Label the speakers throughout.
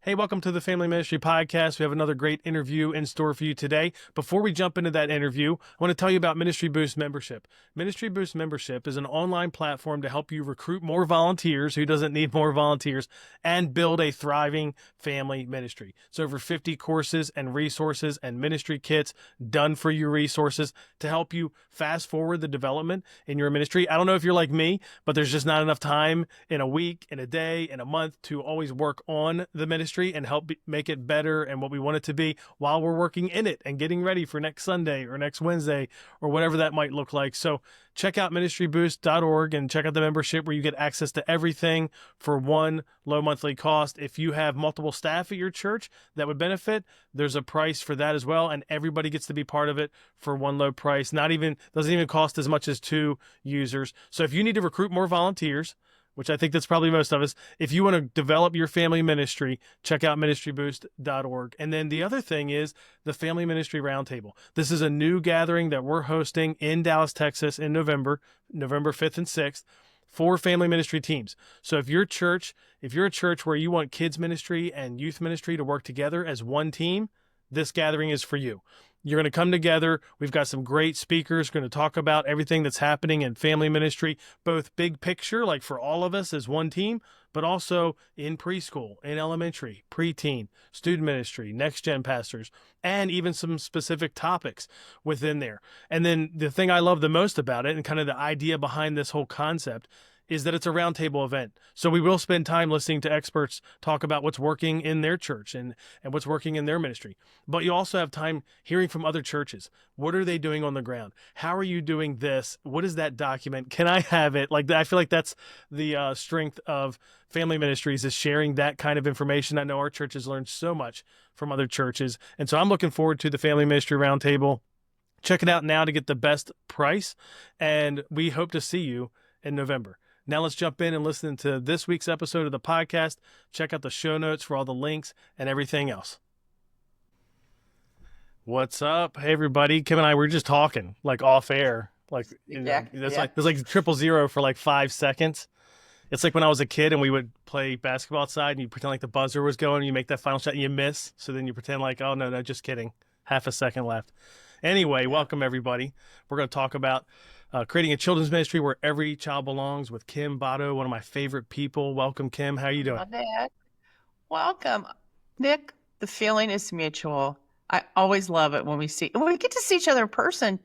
Speaker 1: Hey, welcome to the Family Ministry Podcast. We have another great interview in store for you today. Before we jump into that interview, I want to tell you about Ministry Boost membership. Ministry Boost membership is an online platform to help you recruit more volunteers. Who doesn't need more volunteers? And build a thriving family ministry. So over 50 courses and resources and ministry kits, done for you resources to help you fast forward the development in your ministry. I don't know if you're like me, but there's just not enough time in a week, in a day, in a month to always work on the ministry and help make it better and what we want it to be while we're working in it and getting ready for next Sunday or next Wednesday or whatever that might look like. So check out ministryboost.org and check out the membership where you get access to everything for one low monthly cost. If you have multiple staff at your church that would benefit, there's a price for that as well. And everybody gets to be part of it for one low price. Doesn't even cost as much as 2 users. So if you need to recruit more volunteers, which I think that's probably most of us, if you want to develop your family ministry, check out ministryboost.org. And then the other thing is the Family Ministry Roundtable. This is a new gathering that we're hosting in Dallas, Texas in November 5th and 6th for family ministry teams. So if you're a church where you want kids ministry and youth ministry to work together as one team, this gathering is for you. You're going to come together. We've got some great speakers going to talk about everything that's happening in family ministry, both big picture, like for all of us as one team, but also in preschool, in elementary, preteen, student ministry, next gen pastors, and even some specific topics within there. And then the thing I love the most about it and kind of the idea behind this whole concept is that it's a roundtable event. So we will spend time listening to experts talk about what's working in their church and what's working in their ministry. But you also have time hearing from other churches. What are they doing on the ground? How are you doing this? What is that document? Can I have it? Like, I feel like that's the strength of family ministries, is sharing that kind of information. I know our church has learned so much from other churches. And so I'm looking forward to the Family Ministry Roundtable. Check it out now to get the best price. And we hope to see you in November. Now let's jump in and listen to this week's episode of the podcast. Check out the show notes for all the links and everything else. What's up? Hey, everybody. Kim and I were just talking like off air. Like, there's like 000 for like 5 seconds. It's like when I was a kid and we would play basketball outside and you pretend like the buzzer was going and you make that final shot and you miss. So then you pretend like, oh, no, just kidding. Half a second left. Anyway, welcome everybody. We're going to talk about creating a children's ministry where every child belongs with Kim Botto, one of my favorite people. Welcome, Kim. How are you doing?
Speaker 2: Nick. Welcome. Nick, the feeling is mutual. I always love it when we get to see each other in person.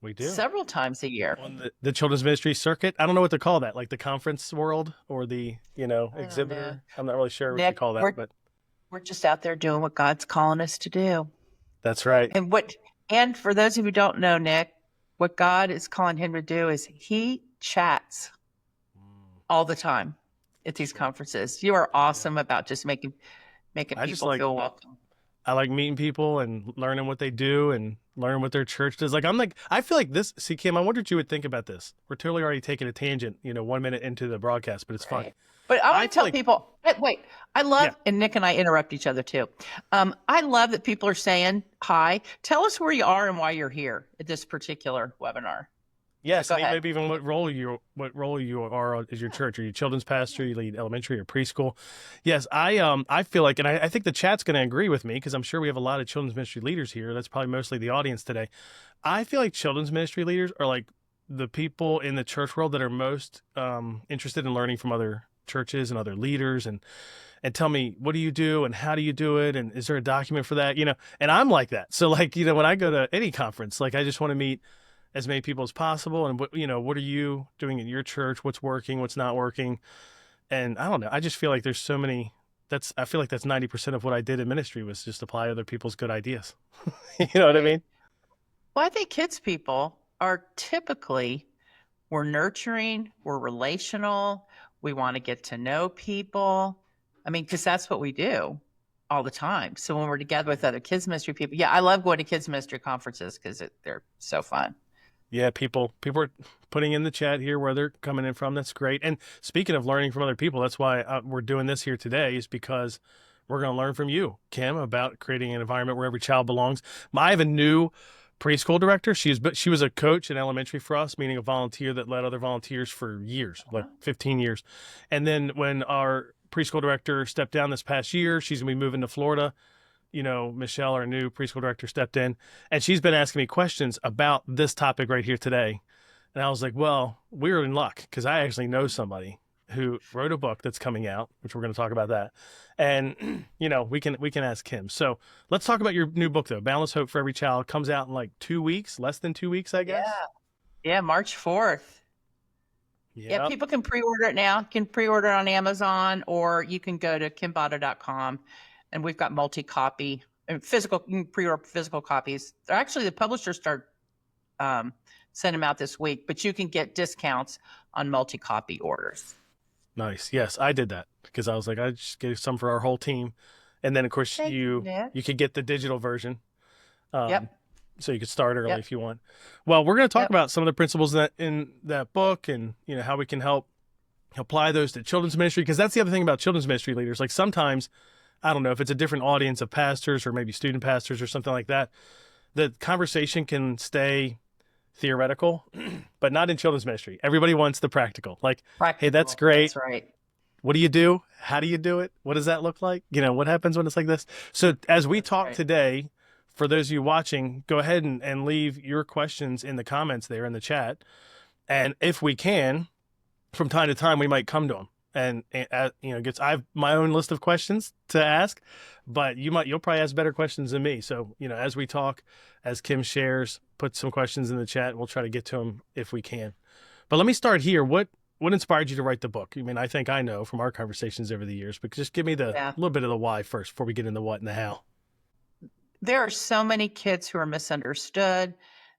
Speaker 1: We do.
Speaker 2: Several times a year.
Speaker 1: On the children's ministry circuit. I don't know what to call that, like the conference world or the, exhibitor. I'm not really sure what you call that, but
Speaker 2: we're just out there doing what God's calling us to do.
Speaker 1: That's right.
Speaker 2: And for those of you who don't know, Nick, what God is calling him to do is he chats all the time at these conferences. You are awesome about just making people feel welcome.
Speaker 1: I like meeting people and learning what they do and learning what their church does. I feel like this. See, Kim, I wondered you would think about this. We're totally already taking a tangent, 1 minute into the broadcast, but it's fine.
Speaker 2: But I want to tell people, I love, and Nick and I interrupt each other too. I love that people are saying hi. Tell us where you are and why you're here at this particular webinar.
Speaker 1: Yes, maybe even what role you are as your church. Are you children's pastor? You lead elementary or preschool? Yes, I feel like, and I think the chat's going to agree with me because I'm sure we have a lot of children's ministry leaders here. That's probably mostly the audience today. I feel like children's ministry leaders are like the people in the church world that are most interested in learning from other churches and other leaders and tell me, what do you do and how do you do it? And is there a document for that? And I'm like that. So like, when I go to any conference, like I just want to meet as many people as possible. And what are you doing in your church? What's working, what's not working? And I don't know. I just feel like there's so many, I feel like that's 90% of what I did in ministry was just apply other people's good ideas. You know what I mean?
Speaker 2: Well, I think kids people are typically, we're nurturing, we're relational. We want to get to know people. I mean, because that's what we do all the time. So when we're together with other kids ministry people, I love going to kids ministry conferences because they're so fun.
Speaker 1: Yeah, people are putting in the chat here where they're coming in from. That's great. And speaking of learning from other people, that's why we're doing this here today, is because we're going to learn from you, Kim, about creating an environment where every child belongs. I have a new preschool director. She was a coach in elementary for us, meaning a volunteer that led other volunteers for years, like 15 years. And then when our preschool director stepped down this past year. She's going to be moving to Florida. You know, Michelle, our new preschool director, stepped in, and she's been asking me questions about this topic right here today. And I was like, well, we're in luck because I actually know somebody who wrote a book that's coming out, which we're going to talk about that. And, you know, we can ask Kim. So let's talk about your new book, though. Boundless Hope for Every Child comes out in like 2 weeks, less than 2 weeks, I guess.
Speaker 2: Yeah, March 4th. Yeah, people can pre-order it now. You can pre-order it on Amazon, or you can go to kimbotto.com, and we've got multi-copy and physical. You can pre-order physical copies. They're actually, the publishers start sending them out this week, but you can get discounts on multi-copy orders.
Speaker 1: Nice. Yes, I did that because I was like, I just gave some for our whole team, and then of course you could get the digital version.
Speaker 2: Yep.
Speaker 1: So you could start early if you want. Well, we're going to talk about some of the principles in that book, and you know how we can help apply those to children's ministry, because that's the other thing about children's ministry leaders. Like sometimes, I don't know if it's a different audience of pastors or maybe student pastors or something like that, the conversation can stay theoretical, but not in children's ministry. Everybody wants the practical. Like, hey, that's great.
Speaker 2: That's right.
Speaker 1: What do you do? How do you do it? What does that look like? You know, what happens when it's like this? So as we talk today, for those of you watching, go ahead and leave your questions in the comments there in the chat. And if we can, from time to time, we might come to them. And you know, I have my own list of questions to ask, but you'll probably ask better questions than me. So, you know, as we talk, as Kim shares, put some questions in the chat, and we'll try to get to them if we can. But let me start here. What inspired you to write the book? I mean, I think I know from our conversations over the years, but just give me a little bit of the why first before we get into what and the how.
Speaker 2: There are so many kids who are misunderstood.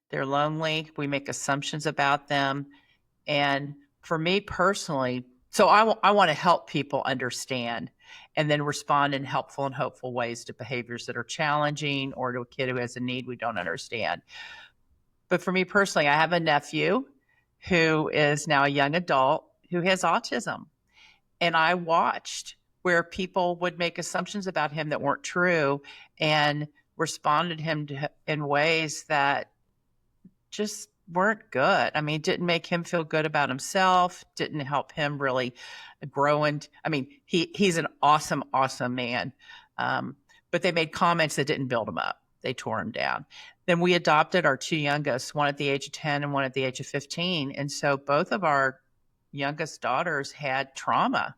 Speaker 2: They're lonely. We make assumptions about them. And for me personally, so I want to help people understand and then respond in helpful and hopeful ways to behaviors that are challenging or to a kid who has a need we don't understand. But for me personally, I have a nephew who is now a young adult who has autism. And I watched where people would make assumptions about him that weren't true and responded him in ways that just weren't good. I mean, didn't make him feel good about himself, didn't help him really grow. And I mean, he's an awesome, awesome man. But they made comments that didn't build him up. They tore him down. Then we adopted our two youngest, one at the age of 10 and one at the age of 15. And so both of our youngest daughters had trauma.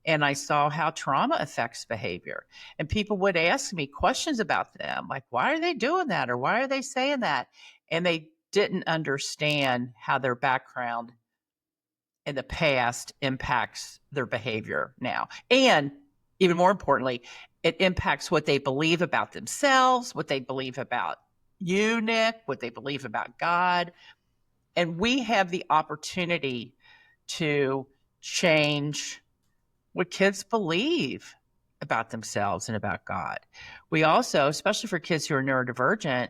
Speaker 2: And I saw how trauma affects behavior. And people would ask me questions about them, like, why are they doing that? Or why are they saying that? And they didn't understand how their background in the past impacts their behavior now. And even more importantly, it impacts what they believe about themselves, what they believe about you, Nick, what they believe about God. And we have the opportunity to change what kids believe about themselves and about God. We also, especially for kids who are neurodivergent,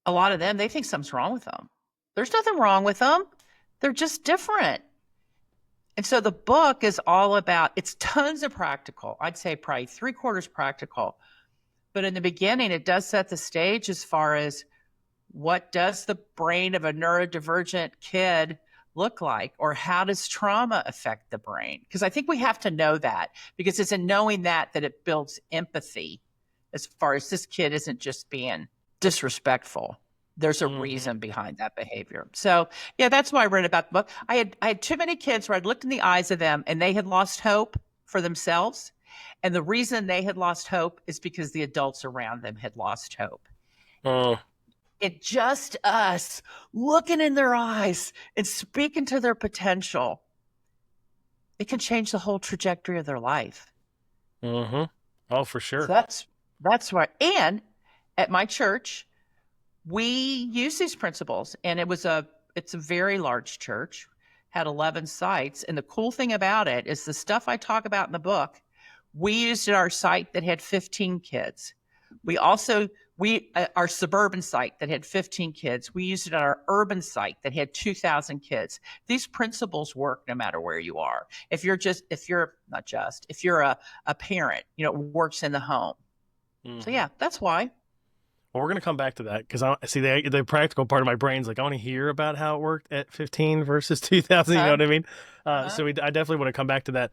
Speaker 2: a lot of them, they think something's wrong with them. There's nothing wrong with them. They're just different. And so the book is all about, it's tons of practical. I'd say probably 3/4 practical. But in the beginning, it does set the stage as far as what does the brain of a neurodivergent kid look like, or how does trauma affect the brain? Because I think we have to know that, because it's in knowing that it builds empathy as far as this kid isn't just being disrespectful. There's a reason behind that behavior. So yeah, that's why I read about the book. I had too many kids where I'd looked in the eyes of them and they had lost hope for themselves. And the reason they had lost hope is because the adults around them had lost hope. It just us looking in their eyes and speaking to their potential, it can change the whole trajectory of their life.
Speaker 1: Oh, for sure.
Speaker 2: So that's right. And at my church, we use these principles, and it's a very large church, had 11 sites. And the cool thing about it is the stuff I talk about in the book, we used at our site that had 15 kids. Our suburban site that had 15 kids, we used it at our urban site that had 2,000 kids. These principles work no matter where you are. If you're a parent, it works in the home. So yeah, that's why.
Speaker 1: Well, we're going to come back to that because I see the practical part of my brain's like, I want to hear about how it worked at 15 versus 2000. You know
Speaker 2: Huh?
Speaker 1: what I mean?
Speaker 2: Uh-huh.
Speaker 1: I definitely want to come back to that.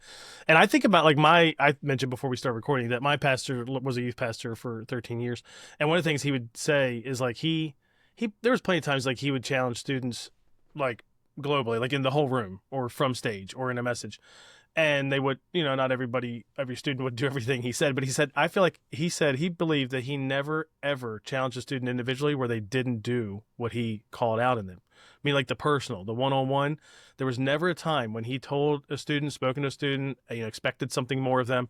Speaker 1: And I think about like I mentioned before we start recording that my pastor was a youth pastor for 13 years. And one of the things he would say is like, there was plenty of times like he would challenge students like globally, like in the whole room or from stage or in a message, and they would, not every student would do everything he said, but he said, I feel like he said he believed that he never ever challenged a student individually where they didn't do what he called out in them. I mean, like the personal, the one-on-one, there was never a time when he told a student, spoken to a student, expected something more of them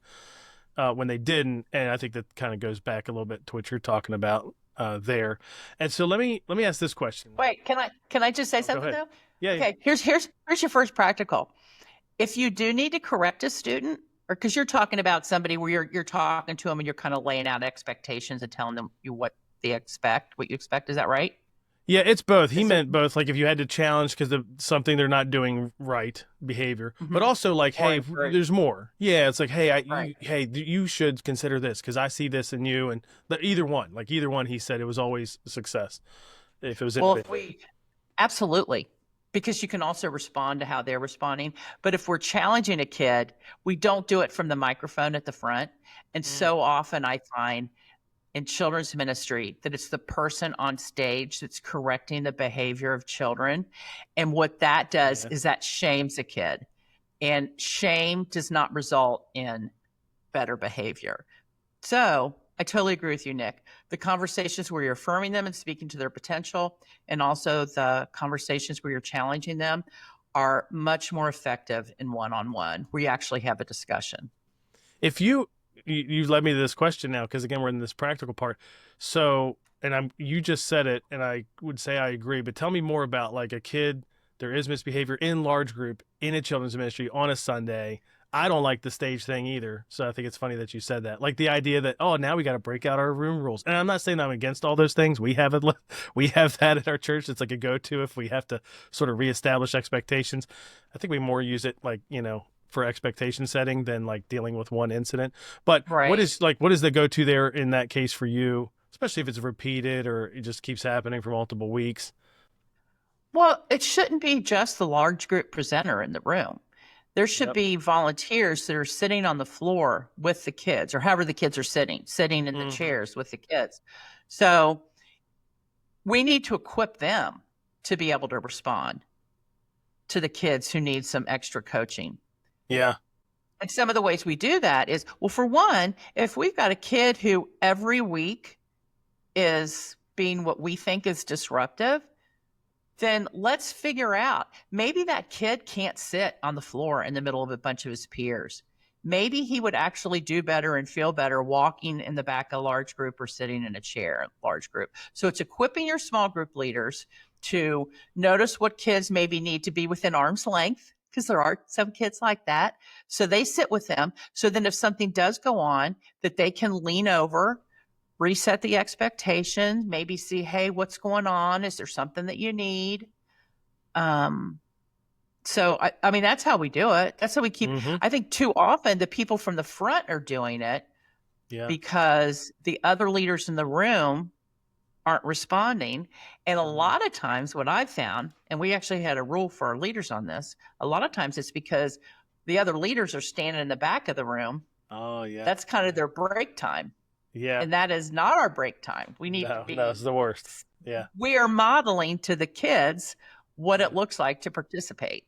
Speaker 1: when they didn't. And I think that kind of goes back a little bit to what you're talking about there. And so let me ask this question.
Speaker 2: Wait, can I just say something though?
Speaker 1: Yeah.
Speaker 2: Okay, here's your first practical. If you do need to correct a student, or because you're talking about somebody where you're talking to them and you're kind of laying out expectations and telling them what you expect, is that right?
Speaker 1: Yeah, it's both. He meant both, like if you had to challenge because of something they're not doing right behavior, but also like, hey, there's more. Yeah, it's like, hey, you should consider this because I see this in you, and either one, he said it was always a success if it was.
Speaker 2: Well, absolutely. Because you can also respond to how they're responding. But if we're challenging a kid, we don't do it from the microphone at the front. And so often I find in children's ministry that it's the person on stage that's correcting the behavior of children. And what that does is that shames a kid. And shame does not result in better behavior. So I totally agree with you, Nick. The conversations where you're affirming them and speaking to their potential, and also the conversations where you're challenging them, are much more effective in one-on-one, where you actually have a discussion.
Speaker 1: If you led me to this question now, because again, we're in this practical part. So, and you just said it, and I would say I agree, but tell me more about like a kid, there is misbehavior in large group in a children's ministry on a Sunday. I don't like the stage thing either. So I think it's funny that you said that. Like the idea that, oh, now we got to break out our room rules. And I'm not saying I'm against all those things. We have that at our church. It's like a go-to if we have to sort of reestablish expectations. I think we more use it like, for expectation setting than like dealing with one incident. But what is the go-to there in that case for you, especially if it's repeated or it just keeps happening for multiple weeks?
Speaker 2: Well, it shouldn't be just the large group presenter in the room. There should be volunteers that are sitting on the floor with the kids, or however the kids are sitting in the chairs with the kids. So we need to equip them to be able to respond to the kids who need some extra coaching.
Speaker 1: Yeah.
Speaker 2: And some of the ways we do that is, well, for one, if we've got a kid who every week is being what we think is disruptive, then let's figure out, maybe that kid can't sit on the floor in the middle of a bunch of his peers. Maybe he would actually do better and feel better walking in the back of a large group or sitting in a chair in a large group. So it's equipping your small group leaders to notice what kids maybe need to be within arm's length, because there are some kids like that. So they sit with them. So then if something does go on, that they can lean over, reset the expectation, maybe see, hey, what's going on? Is there something that you need? So, I mean, that's how we do it. That's how we keep, I think too often the people from the front are doing it because the other leaders in the room aren't responding. And a lot of times what I've found, and we actually had a rule for our leaders on this, a lot of times it's because the other leaders are standing in the back of the room.
Speaker 1: Oh, yeah.
Speaker 2: That's kind of their break time.
Speaker 1: Yeah.
Speaker 2: And that is not our break time. We need to be.
Speaker 1: No, it's the worst. Yeah.
Speaker 2: We are modeling to the kids what it looks like to participate.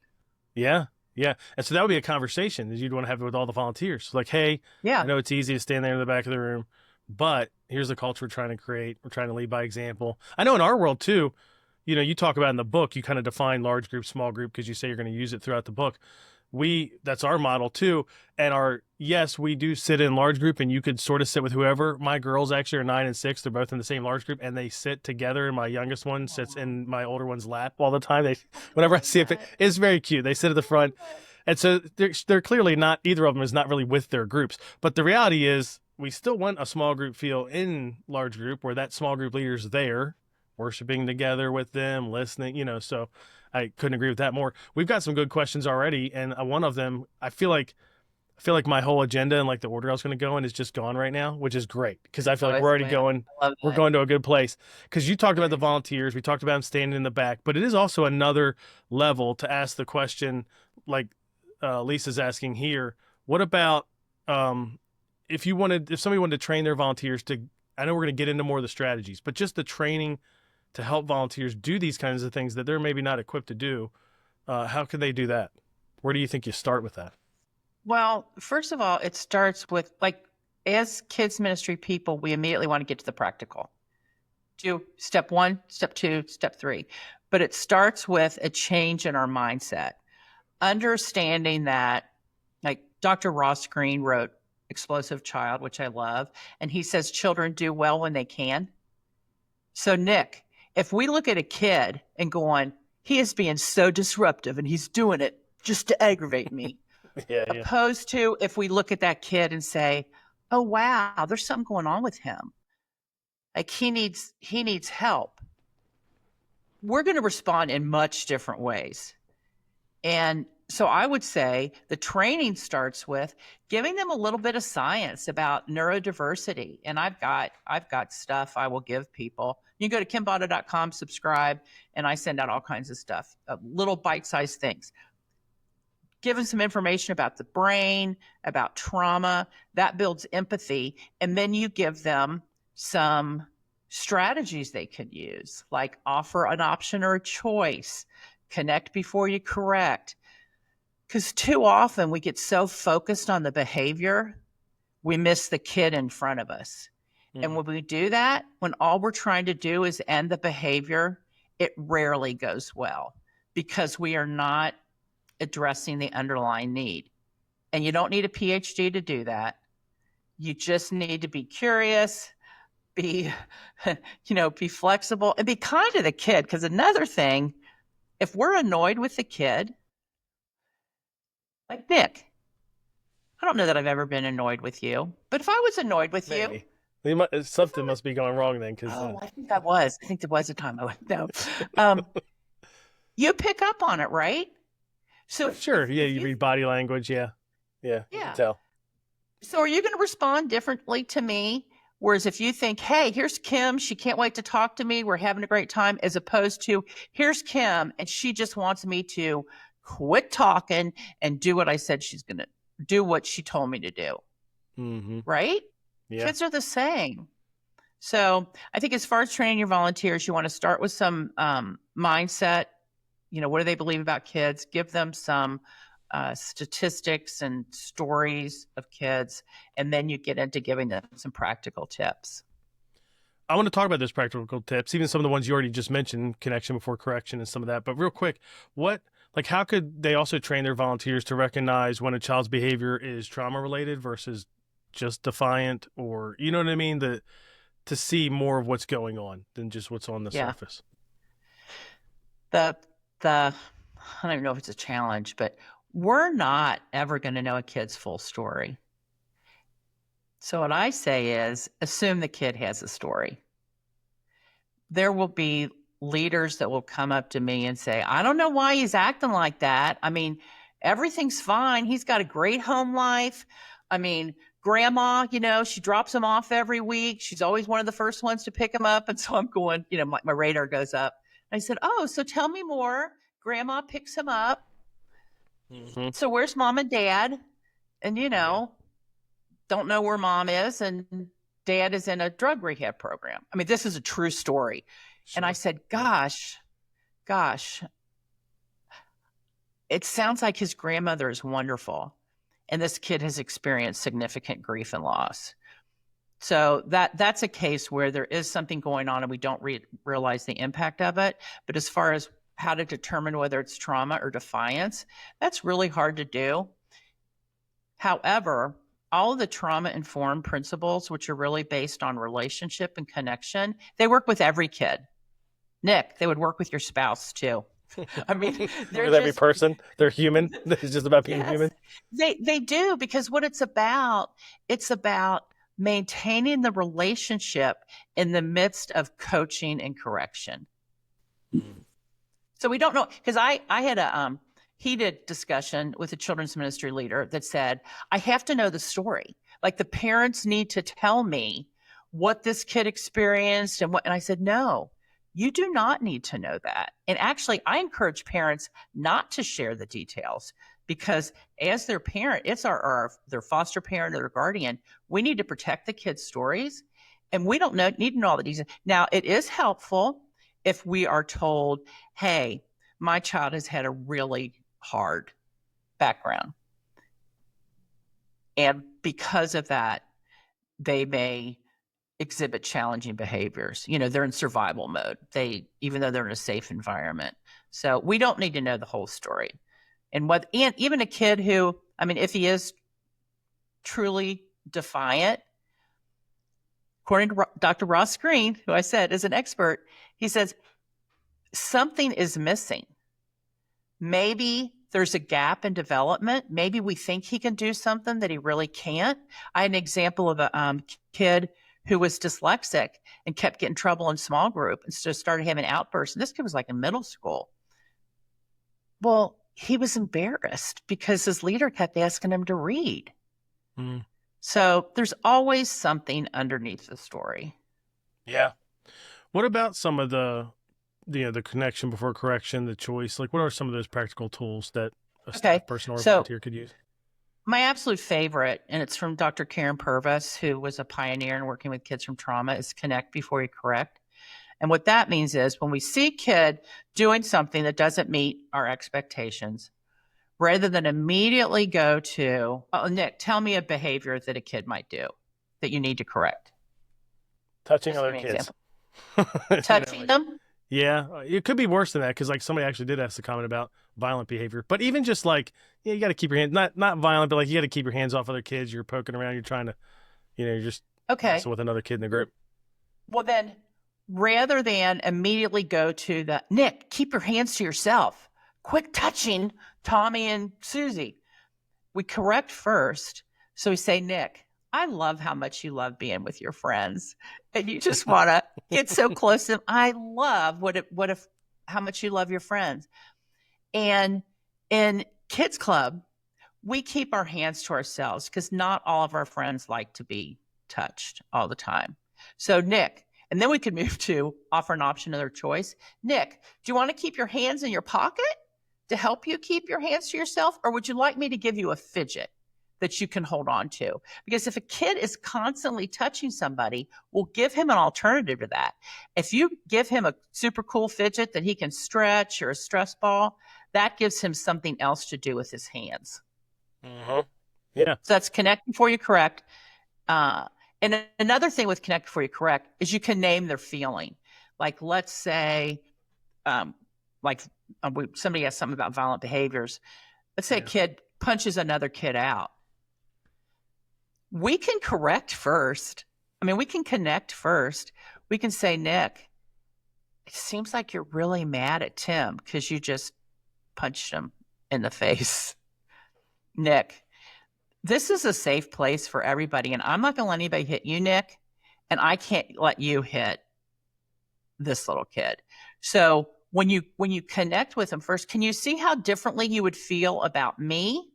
Speaker 1: Yeah. Yeah. And so that would be a conversation that you'd want to have with all the volunteers. Like, hey, I know it's easy to stand there in the back of the room, but here's the culture we're trying to create. We're trying to lead by example. I know in our world too, you talk about in the book, you kind of define large group, small group, because you say you're going to use it throughout the book. That's our model too. And yes, we do sit in large group, and you could sort of sit with whoever. My girls actually are 9 and 6. They're both in the same large group, and they sit together. And my youngest one sits in my older one's lap all the time. Whenever I see it's very cute. They sit at the front. And so they're clearly not, either of them is not really with their groups. But the reality is we still want a small group feel in large group where that small group leader's there, worshiping together with them, listening, so I couldn't agree with that more. We've got some good questions already. And one of them, I feel like I feel like my whole agenda and like the order I was going to go in is just gone right now, which is great because I feel like we're already going,
Speaker 2: I love
Speaker 1: we're
Speaker 2: that.
Speaker 1: going to a good place. Because you talked about the volunteers, we talked about them standing in the back, but it is also another level to ask the question, like Lisa's asking here. What about if somebody wanted to train their volunteers to? I know we're going to get into more of the strategies, but just the training to help volunteers do these kinds of things that they're maybe not equipped to do. How can they do that? Where do you think you start with that?
Speaker 2: Well, first of all, it starts with, like, as kids ministry people, we immediately want to get to the practical. Do step 1, step 2, step 3. But it starts with a change in our mindset. Understanding that, like Dr. Ross Green wrote Explosive Child, which I love, and he says children do well when they can. So, Nick, if we look at a kid and go on, he is being so disruptive and he's doing it just to aggravate me.
Speaker 1: Yeah.
Speaker 2: Opposed to if we look at that kid and say, oh, wow, there's something going on with him. Like he needs help. We're going to respond in much different ways. And so I would say the training starts with giving them a little bit of science about neurodiversity. And I've got stuff I will give people. You can go to kimbotto.com, subscribe, and I send out all kinds of stuff, little bite-sized things. Give them some information about the brain, about trauma. That builds empathy. And then you give them some strategies they could use, like offer an option or a choice, connect before you correct. Because too often we get so focused on the behavior, we miss the kid in front of us. And when we do that, when all we're trying to do is end the behavior, it rarely goes well because we are not addressing the underlying need. And you don't need a PhD to do that. You just need to be curious, be flexible, and be kind to the kid. Because another thing, if we're annoyed with the kid, like Nick, I don't know that I've ever been annoyed with you, but if I was annoyed with
Speaker 1: Maybe.
Speaker 2: you,
Speaker 1: Something must be going wrong then.
Speaker 2: I think I was. I think there was a time I was. No, you pick up on it, right? So
Speaker 1: sure, yeah, you read body language, yeah, you can tell.
Speaker 2: So are you going to respond differently to me? Whereas if you think, hey, here's Kim, she can't wait to talk to me, we're having a great time, as opposed to here's Kim and she just wants me to quit talking and do what I said she's going to do, what she told me to do.
Speaker 1: Mm-hmm.
Speaker 2: Right?
Speaker 1: Yeah.
Speaker 2: Kids are the same. So I think as far as training your volunteers, you want to start with some mindset. What do they believe about kids? Give them some statistics and stories of kids, and then you get into giving them some practical tips.
Speaker 1: I want to talk about those practical tips, even some of the ones you already just mentioned, connection before correction and some of that. But real quick, how could they also train their volunteers to recognize when a child's behavior is trauma related versus just defiant, or, you know what I mean? To see more of what's going on than just what's on the surface.
Speaker 2: I don't even know if it's a challenge, but we're not ever going to know a kid's full story. So what I say is assume the kid has a story. There will be leaders that will come up to me and say, I don't know why he's acting like that. I mean, everything's fine. He's got a great home life. I mean, grandma, she drops him off every week. She's always one of the first ones to pick him up. And so I'm going, my radar goes up. I said, oh, so tell me more. Grandma picks him up. Mm-hmm. So where's mom and dad? And, don't know where mom is. And dad is in a drug rehab program. I mean, this is a true story. Sure. And I said, gosh, it sounds like his grandmother is wonderful. And this kid has experienced significant grief and loss. So that's a case where there is something going on and we don't realize the impact of it. But as far as how to determine whether it's trauma or defiance, that's really hard to do. However, all of the trauma-informed principles, which are really based on relationship and connection, they work with every kid. Nick, they would work with your spouse too. I mean, they're
Speaker 1: with every person. They're human. It's just about being human.
Speaker 2: They do, because what it's about maintaining the relationship in the midst of coaching and correction. So we don't know, because I had heated discussion with a children's ministry leader that said, I have to know the story. Like the parents need to tell me what this kid experienced and I said, no, you do not need to know that. And actually, I encourage parents not to share the details because as their parent, it's their foster parent or their guardian, we need to protect the kids' stories. And we don't need to know all the details. Now, it is helpful if we are told, hey, my child has had a really hard background. And because of that, they may exhibit challenging behaviors. They're in survival mode. Even though they're in a safe environment. So we don't need to know the whole story. And even a kid who, if he is truly defiant, according to Dr. Ross Green, who I said is an expert, he says something is missing. Maybe there's a gap in development. Maybe we think he can do something that he really can't. I had an example of a kid who was dyslexic and kept getting in trouble in small group and so started having outbursts. And this kid was like in middle school. Well, he was embarrassed because his leader kept asking him to read. Mm. So there's always something underneath the story.
Speaker 1: Yeah. What about some of the connection before correction, the choice? Like, what are some of those practical tools that a staff person or a volunteer could use?
Speaker 2: My absolute favorite, and it's from Dr. Karen Purvis, who was a pioneer in working with kids from trauma, is connect before you correct. And what that means is when we see a kid doing something that doesn't meet our expectations, rather than immediately go to, oh, Nick, tell me a behavior that a kid might do that you need to correct.
Speaker 1: Touching other kids.
Speaker 2: Touching them?
Speaker 1: Yeah, it could be worse than that because like somebody actually did ask a comment about violent behavior. But even just like, you got to keep your hands, not violent, but like you got to keep your hands off other kids. You're poking around, you're trying to, you're just messing with another kid in the group.
Speaker 2: Well, then rather than immediately go to the, Nick, keep your hands to yourself. Quit touching Tommy and Susie. We correct first. So we say, Nick, I love how much you love being with your friends. And you just want to get so close to them. I love how much you love your friends. And in Kids Club, we keep our hands to ourselves because not all of our friends like to be touched all the time. So Nick, and then we could move to offer an option of their choice. Nick, do you want to keep your hands in your pocket to help you keep your hands to yourself? Or would you like me to give you a fidget that you can hold on to? Because if a kid is constantly touching somebody, we'll give him an alternative to that. If you give him a super cool fidget that he can stretch or a stress ball, that gives him something else to do with his hands.
Speaker 1: Mm-hmm. Yeah.
Speaker 2: So that's connect before you correct. And another thing with connect before you correct is you can name their feeling. Like, let's say, somebody asked something about violent behaviors. Let's say a kid punches another kid out. We can correct first. We can connect first. We can say, Nick, it seems like you're really mad at Tim because you just punched him in the face. Nick, this is a safe place for everybody, and I'm not going to let anybody hit you, Nick, and I can't let you hit this little kid. So when you connect with them first, can you see how differently you would feel about me,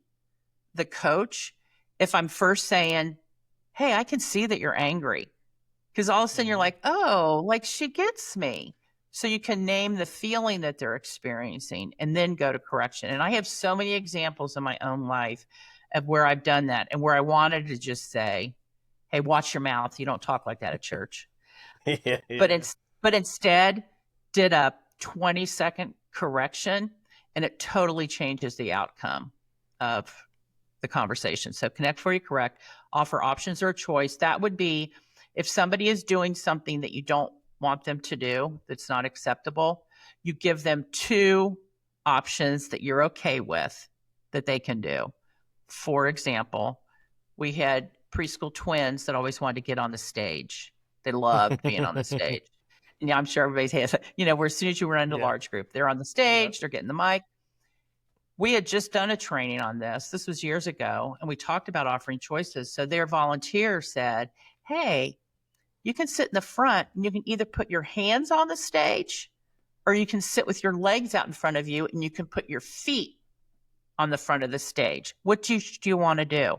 Speaker 2: the coach, if I'm first saying, hey, I can see that you're angry? Because all of a sudden you're like, oh, like she gets me. So you can name the feeling that they're experiencing and then go to correction. And I have so many examples in my own life of where I've done that and where I wanted to just say, hey, watch your mouth. You don't talk like that at church. Yeah. But instead did a 20-second correction, and it totally changes the outcome of the conversation. So connect before you correct, offer options or a choice. That would be if somebody is doing something that you don't want them to do, that's not acceptable, you give them two options that you're okay with that they can do. For example, we had preschool twins that always wanted to get on the stage. They loved being on the stage. And I'm sure everybody's has, where as soon as you run into a large group, they're on the stage, they're getting the mic. We had just done a training on this. This was years ago, and we talked about offering choices. So their volunteer said, hey, you can sit in the front and you can either put your hands on the stage or you can sit with your legs out in front of you and you can put your feet on the front of the stage. What do you want to do?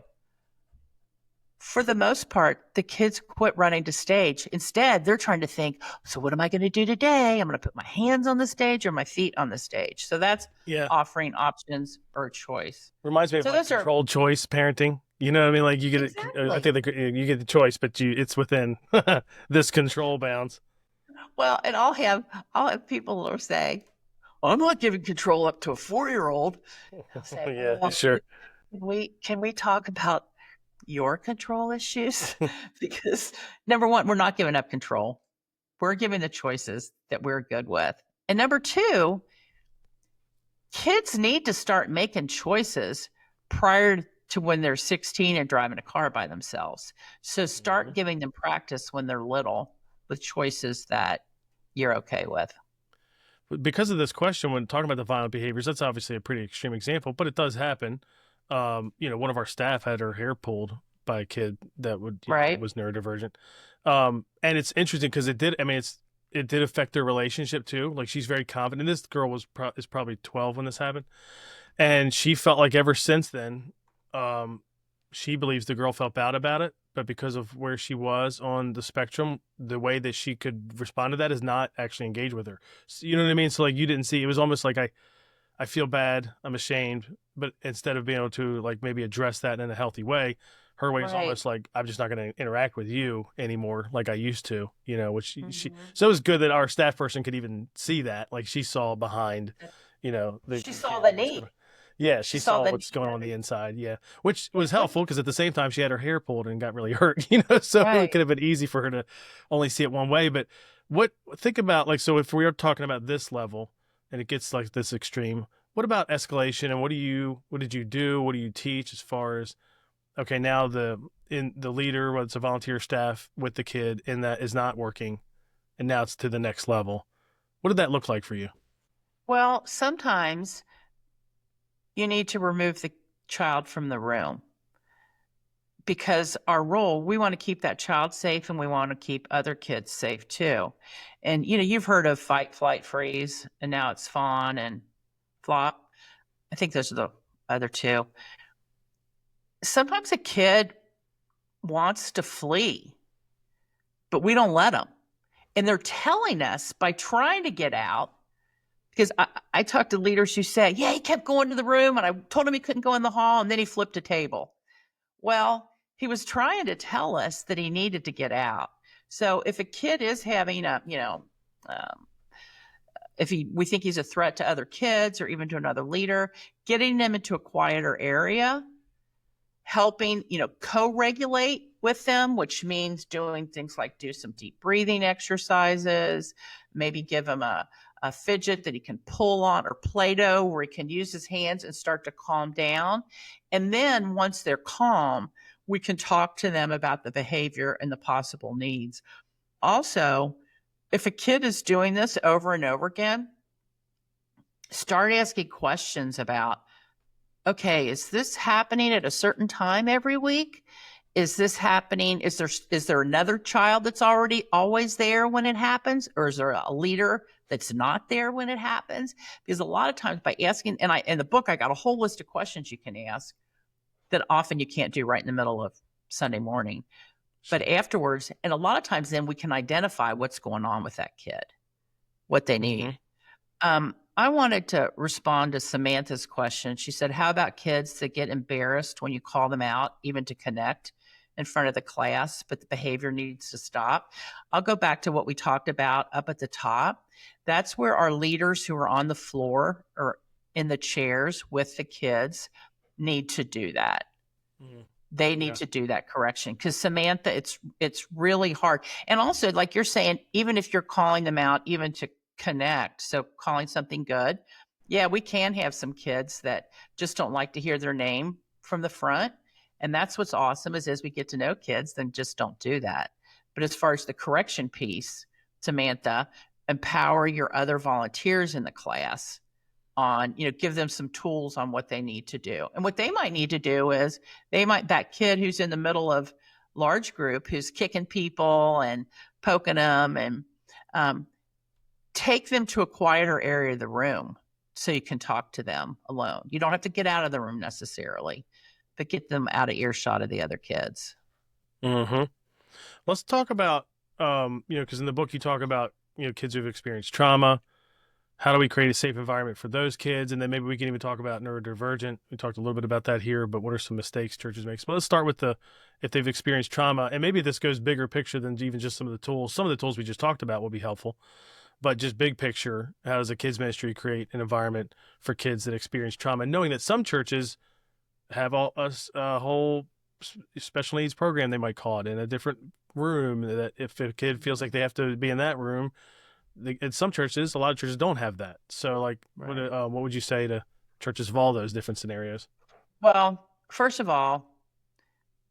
Speaker 2: For the most part, the kids quit running to stage. Instead, they're trying to think, so what am I going to do today? I'm going to put my hands on the stage or my feet on the stage. So that's offering options or choice.
Speaker 1: Reminds me of like controlled choice parenting. You know what I mean? Like you get
Speaker 2: exactly.
Speaker 1: I think you get the choice, but it's within this control bounds.
Speaker 2: Well, and I'll have people who will say, I'm not giving control up to a 4-year-old. I'll say,
Speaker 1: yeah,
Speaker 2: well,
Speaker 1: sure.
Speaker 2: Can we talk about your control issues? Because number one, we're not giving up control. We're giving the choices that we're good with. And number two, kids need to start making choices prior to when they're 16 and driving a car by themselves. So start giving them practice when they're little with choices that you're okay with.
Speaker 1: Because of this question, when talking about the violent behaviors, that's obviously a pretty extreme example, but it does happen. One of our staff had her hair pulled by a kid that was neurodivergent. And it's interesting because it did affect their relationship too. Like she's very confident. This girl is probably 12 when this happened. And she felt like ever since then, she believes the girl felt bad about it, but because of where she was on the spectrum, the way that she could respond to that is not actually engage with her. So, you know what I mean? So like you didn't see, it was almost like I feel bad, I'm ashamed, but instead of being able to like maybe address that in a healthy way, her way is almost like, I'm just not going to interact with you anymore like I used to, which she so it was good that our staff person could even see that. Like she saw behind, she
Speaker 2: saw the need.
Speaker 1: Yeah, she saw what's going on the inside. Yeah, which was helpful because at the same time she had her hair pulled and got really hurt. So it could have been easy for her to only see it one way. But think about like, so if we are talking about this level and it gets like this extreme, what about escalation? And what did you do? What do you teach as far as, okay, now the leader, whether it's a volunteer staff with the kid, and that is not working, and now it's to the next level. What did that look like for you?
Speaker 2: Well, sometimes you need to remove the child from the room because our role, we want to keep that child safe and we want to keep other kids safe too. And, you've heard of fight, flight, freeze, and now it's fawn and flop. I think those are the other two. Sometimes a kid wants to flee, but we don't let them. And they're telling us by trying to get out, because I talked to leaders who say, yeah, he kept going to the room and I told him he couldn't go in the hall and then he flipped a table. Well, he was trying to tell us that he needed to get out. So if a kid is having we think he's a threat to other kids or even to another leader, getting them into a quieter area, helping, co-regulate with them, which means doing things like do some deep breathing exercises, maybe give him a fidget that he can pull on or Play-Doh where he can use his hands and start to calm down. And then once they're calm, we can talk to them about the behavior and the possible needs. Also, if a kid is doing this over and over again, start asking questions about, okay, is this happening at a certain time every week? Is this happening? Is there another child that's always there when it happens? Or is there a leader that's not there when it happens? Because a lot of times by asking, and in the book, I got a whole list of questions you can ask that often you can't do right in the middle of Sunday morning. But afterwards, and a lot of times then we can identify what's going on with that kid, what they need. I wanted to respond to Samantha's question. She said, how about kids that get embarrassed when you call them out, even to connect in front of the class, but the behavior needs to stop? I'll go back to what we talked about up at the top. That's where our leaders who are on the floor or in the chairs with the kids need to do that. They need to do that correction because Samantha, it's really hard. And also, like you're saying, even if you're calling them out, even to connect, so calling something good, yeah, we can have some kids that just don't like to hear their name from the front. And that's what's awesome is as we get to know kids, then just don't do that. But as far as the correction piece, Samantha, empower your other volunteers in the class on, give them some tools on what they need to do. And what they might need to do is that kid who's in the middle of large group, who's kicking people and poking them, and take them to a quieter area of the room so you can talk to them alone. You don't have to get out of the room necessarily, but get them out of earshot of the other kids.
Speaker 1: Mm-hmm. Let's talk about, because in the book you talk about, kids who've experienced trauma. How do we create a safe environment for those kids? And then maybe we can even talk about neurodivergent. We talked a little bit about that here, but what are some mistakes churches make? So let's start with if they've experienced trauma, and maybe this goes bigger picture than even just some of the tools. Some of the tools we just talked about will be helpful, but just big picture, how does a kids ministry create an environment for kids that experience trauma? Knowing that some churches have a whole special needs program, they might call it, in a different room, that if a kid feels like they have to be in that room, in some churches, a lot of churches don't have that. So, like,
Speaker 2: Right.
Speaker 1: what would you say to churches of all those different scenarios?
Speaker 2: Well, first of all,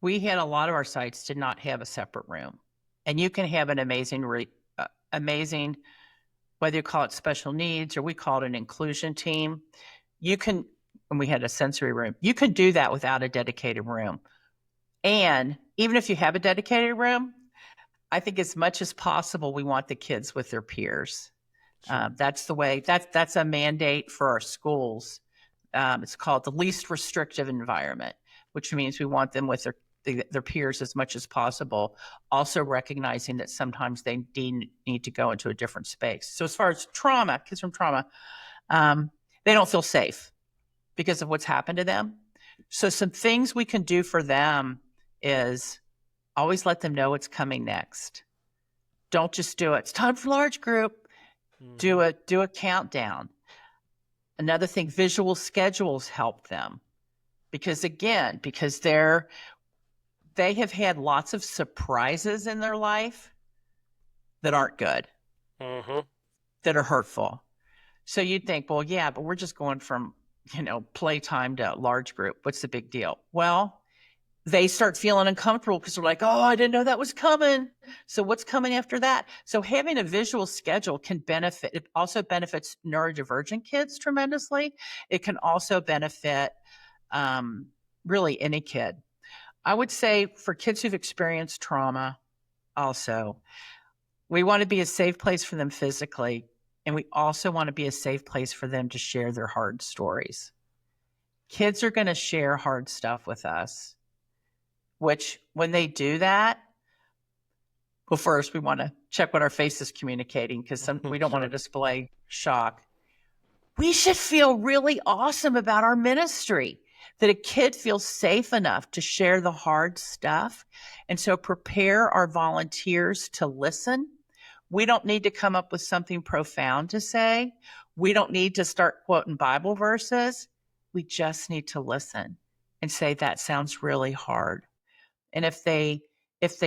Speaker 2: we had a lot of our sites did not have a separate room, and you can have an amazing, whether you call it special needs or we call it an inclusion team. You can, and we had a sensory room. You can do that without a dedicated room. And even if you have a dedicated room, I think as much as possible, we want the kids with their peers.
Speaker 1: Sure.
Speaker 2: That's the way, that's a mandate for our schools. It's called the least restrictive environment, which means we want them with their peers as much as possible, also recognizing that sometimes they need to go into a different space. So as far as trauma, kids from trauma, they don't feel safe because of what's happened to them. So some things we can do for them is always let them know what's coming next. Don't just do it. It's time for large group.
Speaker 1: Mm-hmm.
Speaker 2: Do a countdown. Another thing, visual schedules help them because they have had lots of surprises in their life that aren't good,
Speaker 1: Mm-hmm.
Speaker 2: that are hurtful. So you'd think, well, yeah, but we're just going from, playtime to large group. What's the big deal? Well, they start feeling uncomfortable because they're like, oh, I didn't know that was coming. So what's coming after that? So having a visual schedule can benefit. It also benefits neurodivergent kids tremendously. It can also benefit really any kid. I would say for kids who've experienced trauma also, we want to be a safe place for them physically, and we also want to be a safe place for them to share their hard stories. Kids are going to share hard stuff with us, which when they do that, well, first we want to check what our face is communicating because we don't want to display shock. We should feel really awesome about our ministry, that a kid feels safe enough to share the hard stuff. And so prepare our volunteers to listen. We don't need to come up with something profound to say. We don't need to start quoting Bible verses. We just need to listen and say, that sounds really hard. And if they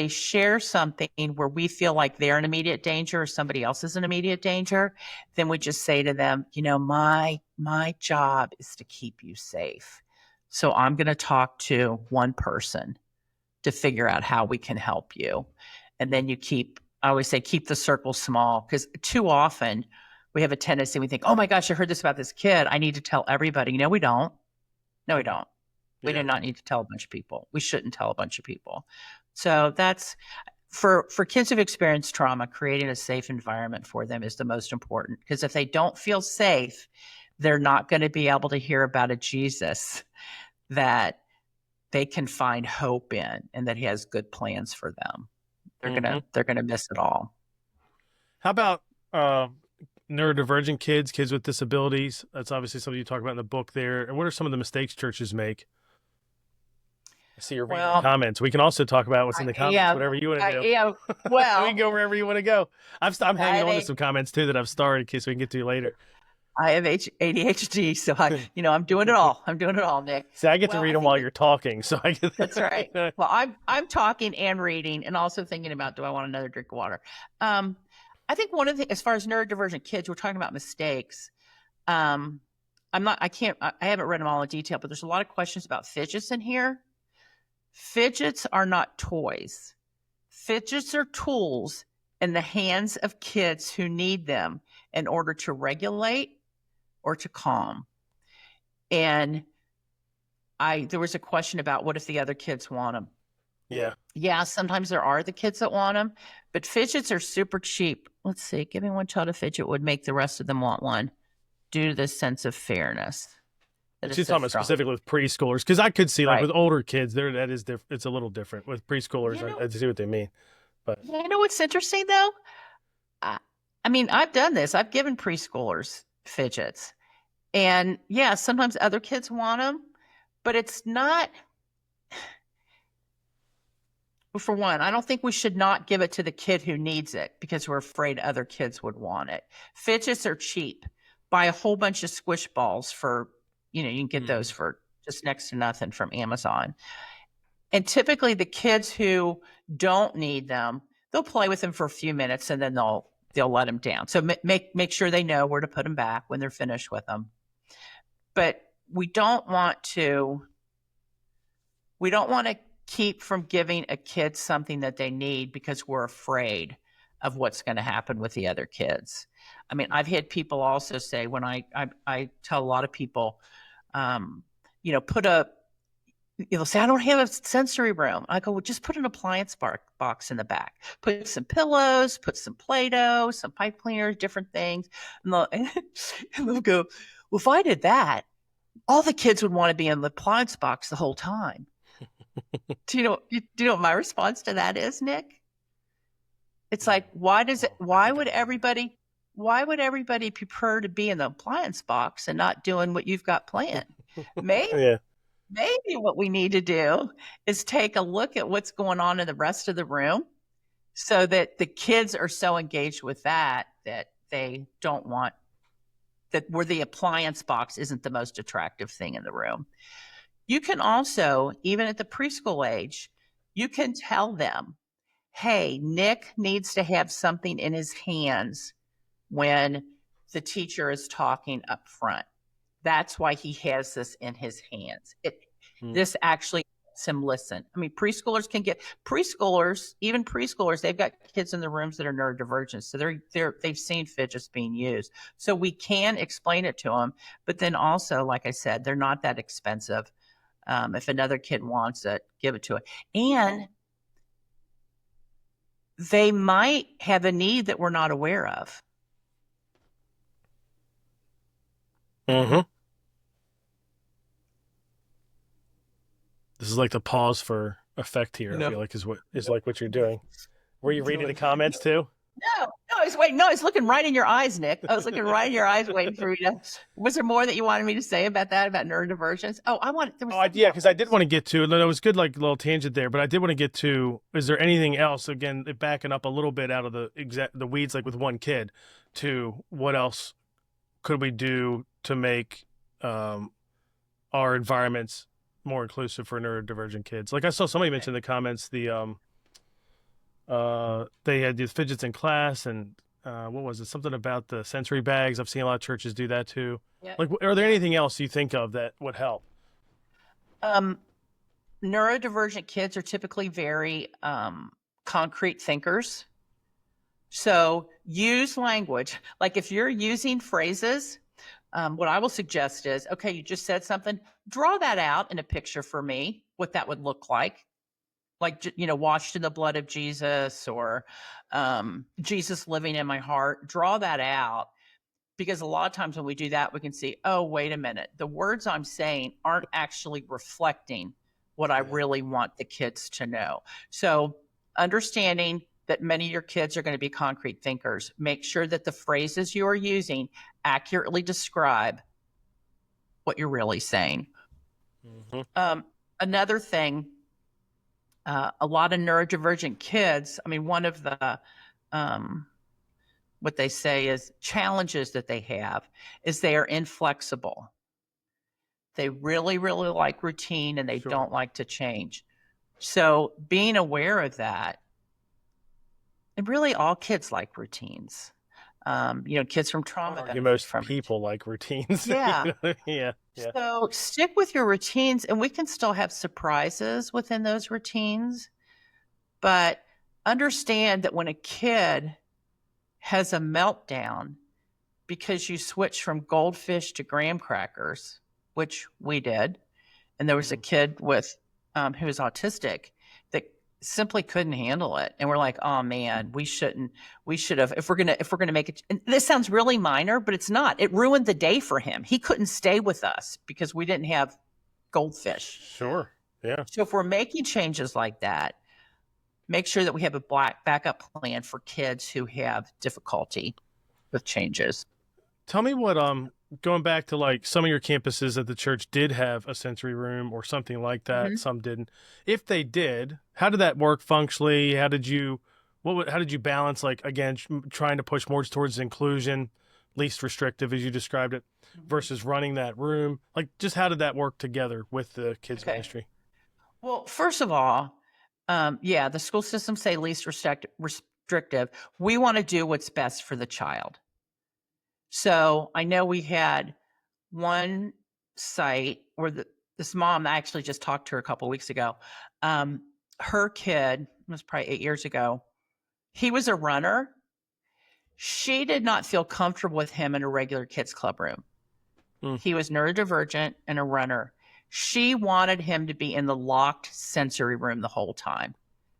Speaker 2: share something where we feel like they're in immediate danger or somebody else is in immediate danger, then we just say to them, my job is to keep you safe. So I'm going to talk to one person to figure out how we can help you. And then I always say, keep the circle small, because too often we have a tendency, we think, oh my gosh, I heard this about this kid, I need to tell everybody. No, we don't. No, we don't. We do not need to tell a bunch of people. We shouldn't tell a bunch of people. So that's for kids who've experienced trauma, creating a safe environment for them is the most important, because if they don't feel safe, they're not going to be able to hear about a Jesus that they can find hope in and that he has good plans for them. They're gonna miss it all.
Speaker 1: How about neurodivergent kids with disabilities? That's obviously something you talk about in the book there. And what are some of the mistakes churches make? I see you're reading the comments. We can also talk about what's in the comments, whatever you want to do.
Speaker 2: Yeah, well,
Speaker 1: we can go wherever you want to go. I'm hanging on to some comments too that I've started in case we can get to later.
Speaker 2: I have ADHD, so I'm doing it all. I'm doing it all, Nick.
Speaker 1: See, I get to read them while you're talking, so I get
Speaker 2: that's right. Well, I'm talking and reading, and also thinking about, do I want another drink of water? I think one of the, as far as neurodivergent kids, we're talking about mistakes. I haven't read them all in detail, but there's a lot of questions about fidgets in here. Fidgets are not toys. Fidgets are tools in the hands of kids who need them in order to regulate or to calm. And there was a question about, what if the other kids want them? Yeah, sometimes there are the kids that want them, but fidgets are super cheap. Let's see, giving one child a fidget would make the rest of them want one. due to this sense of fairness.
Speaker 1: She's talking about specifically with preschoolers, because I could see like with older kids, that is different. It's a little different with preschoolers. I see what they mean, but
Speaker 2: you know what's interesting though? I mean, I've done this. I've given preschoolers fidgets, and yeah, sometimes other kids want them, but it's not. For one, I don't think we should not give it to the kid who needs it because we're afraid other kids would want it. Fidgets are cheap. Buy a whole bunch of squish balls for, you can get those for just next to nothing from Amazon. And typically the kids who don't need them, they'll play with them for a few minutes and then they'll let them down. So make sure they know where to put them back when they're finished with them. But we don't want to keep from giving a kid something that they need because we're afraid of what's going to happen with the other kids. I mean, I've had people also say, when I tell a lot of people, they'll say, I don't have a sensory room. I go, well, just put an appliance box in the back. Put some pillows, put some Play-Doh, some pipe cleaners, different things. And they'll go, well, if I did that, all the kids would want to be in the appliance box the whole time. Do you know what my response to that is, Nick? It's like, why would everybody prefer to be in the appliance box and not doing what you've got planned? Maybe what we need to do is take a look at what's going on in the rest of the room so that the kids are so engaged with that they don't want that, where the appliance box isn't the most attractive thing in the room. You can also, even at the preschool age, you can tell them, hey, Nick needs to have something in his hands when the teacher is talking up front. That's why he has this in his hands. This actually helps him listen. I mean, even preschoolers, they've got kids in the rooms that are neurodivergent. So they've seen fidgets being used. So we can explain it to them. But then also, like I said, they're not that expensive. If another kid wants it, give it to it. And they might have a need that we're not aware of.
Speaker 1: Mm-hmm. This is like the pause for effect here. I feel like is like what you're doing. Were you reading the comments too?
Speaker 2: No, I was waiting. No, I was looking right in your eyes, Nick. I was looking right in your eyes, waiting for you to. Was there more that you wanted me to say about that, about neurodivergence?
Speaker 1: Yeah, because I did want to get to, and it was good, like a little tangent there, but I did want to get to, is there anything else, again, backing up a little bit out of the weeds, like with one kid, to what else could we do to make our environments more inclusive for neurodivergent kids? Like I saw somebody mention in the comments, they had these fidgets in class, and what was it? Something about the sensory bags. I've seen a lot of churches do that too. Yeah. Like, are there anything else you think of that would help?
Speaker 2: Neurodivergent kids are typically very concrete thinkers. So use language. Like if you're using phrases, what I will suggest is, okay, you just said something, draw that out in a picture for me, what that would look like, washed in the blood of Jesus, or Jesus living in my heart. Draw that out, because a lot of times when we do that, we can see, oh, wait a minute, the words I'm saying aren't actually reflecting what I really want the kids to know. So understanding that many of your kids are going to be concrete thinkers, make sure that the phrases you are using accurately describe what you're really saying. Mm-hmm. Another thing, a lot of neurodivergent kids, I mean, one of the, what they say is challenges that they have is they are inflexible. They really, really like routine, and they don't like to change. So being aware of that, and really all kids like routines. Kids from trauma.
Speaker 1: Most people like routines.
Speaker 2: Yeah.
Speaker 1: Yeah.
Speaker 2: So stick with your routines, and we can still have surprises within those routines. But understand that when a kid has a meltdown because you switch from goldfish to graham crackers, which we did, and there was a kid with who was autistic that simply couldn't handle it. And we're like, oh man, we should have, if we're gonna make it, and this sounds really minor, but it's not. It ruined the day for him. He couldn't stay with us because we didn't have goldfish.
Speaker 1: Sure. Yeah.
Speaker 2: So if we're making changes like that, make sure that we have a backup plan for kids who have difficulty with changes.
Speaker 1: Tell me what, going back to like some of your campuses at the church did have a sensory room or something like that.
Speaker 2: Mm-hmm.
Speaker 1: Some didn't. If they did, how did that work functionally? How did you balance, like, again, trying to push more towards inclusion, least restrictive as you described it, versus running that room? Like, just how did that work together with the kids ministry?
Speaker 2: Well, first of all, the school systems say least restrictive. We want to do what's best for the child. So I know we had one site where this mom, I actually just talked to her a couple of weeks ago. Her kid, it was probably 8 years ago, he was a runner. She did not feel comfortable with him in a regular kids club room. He was neurodivergent and a runner. She wanted him to be in the locked sensory room the whole time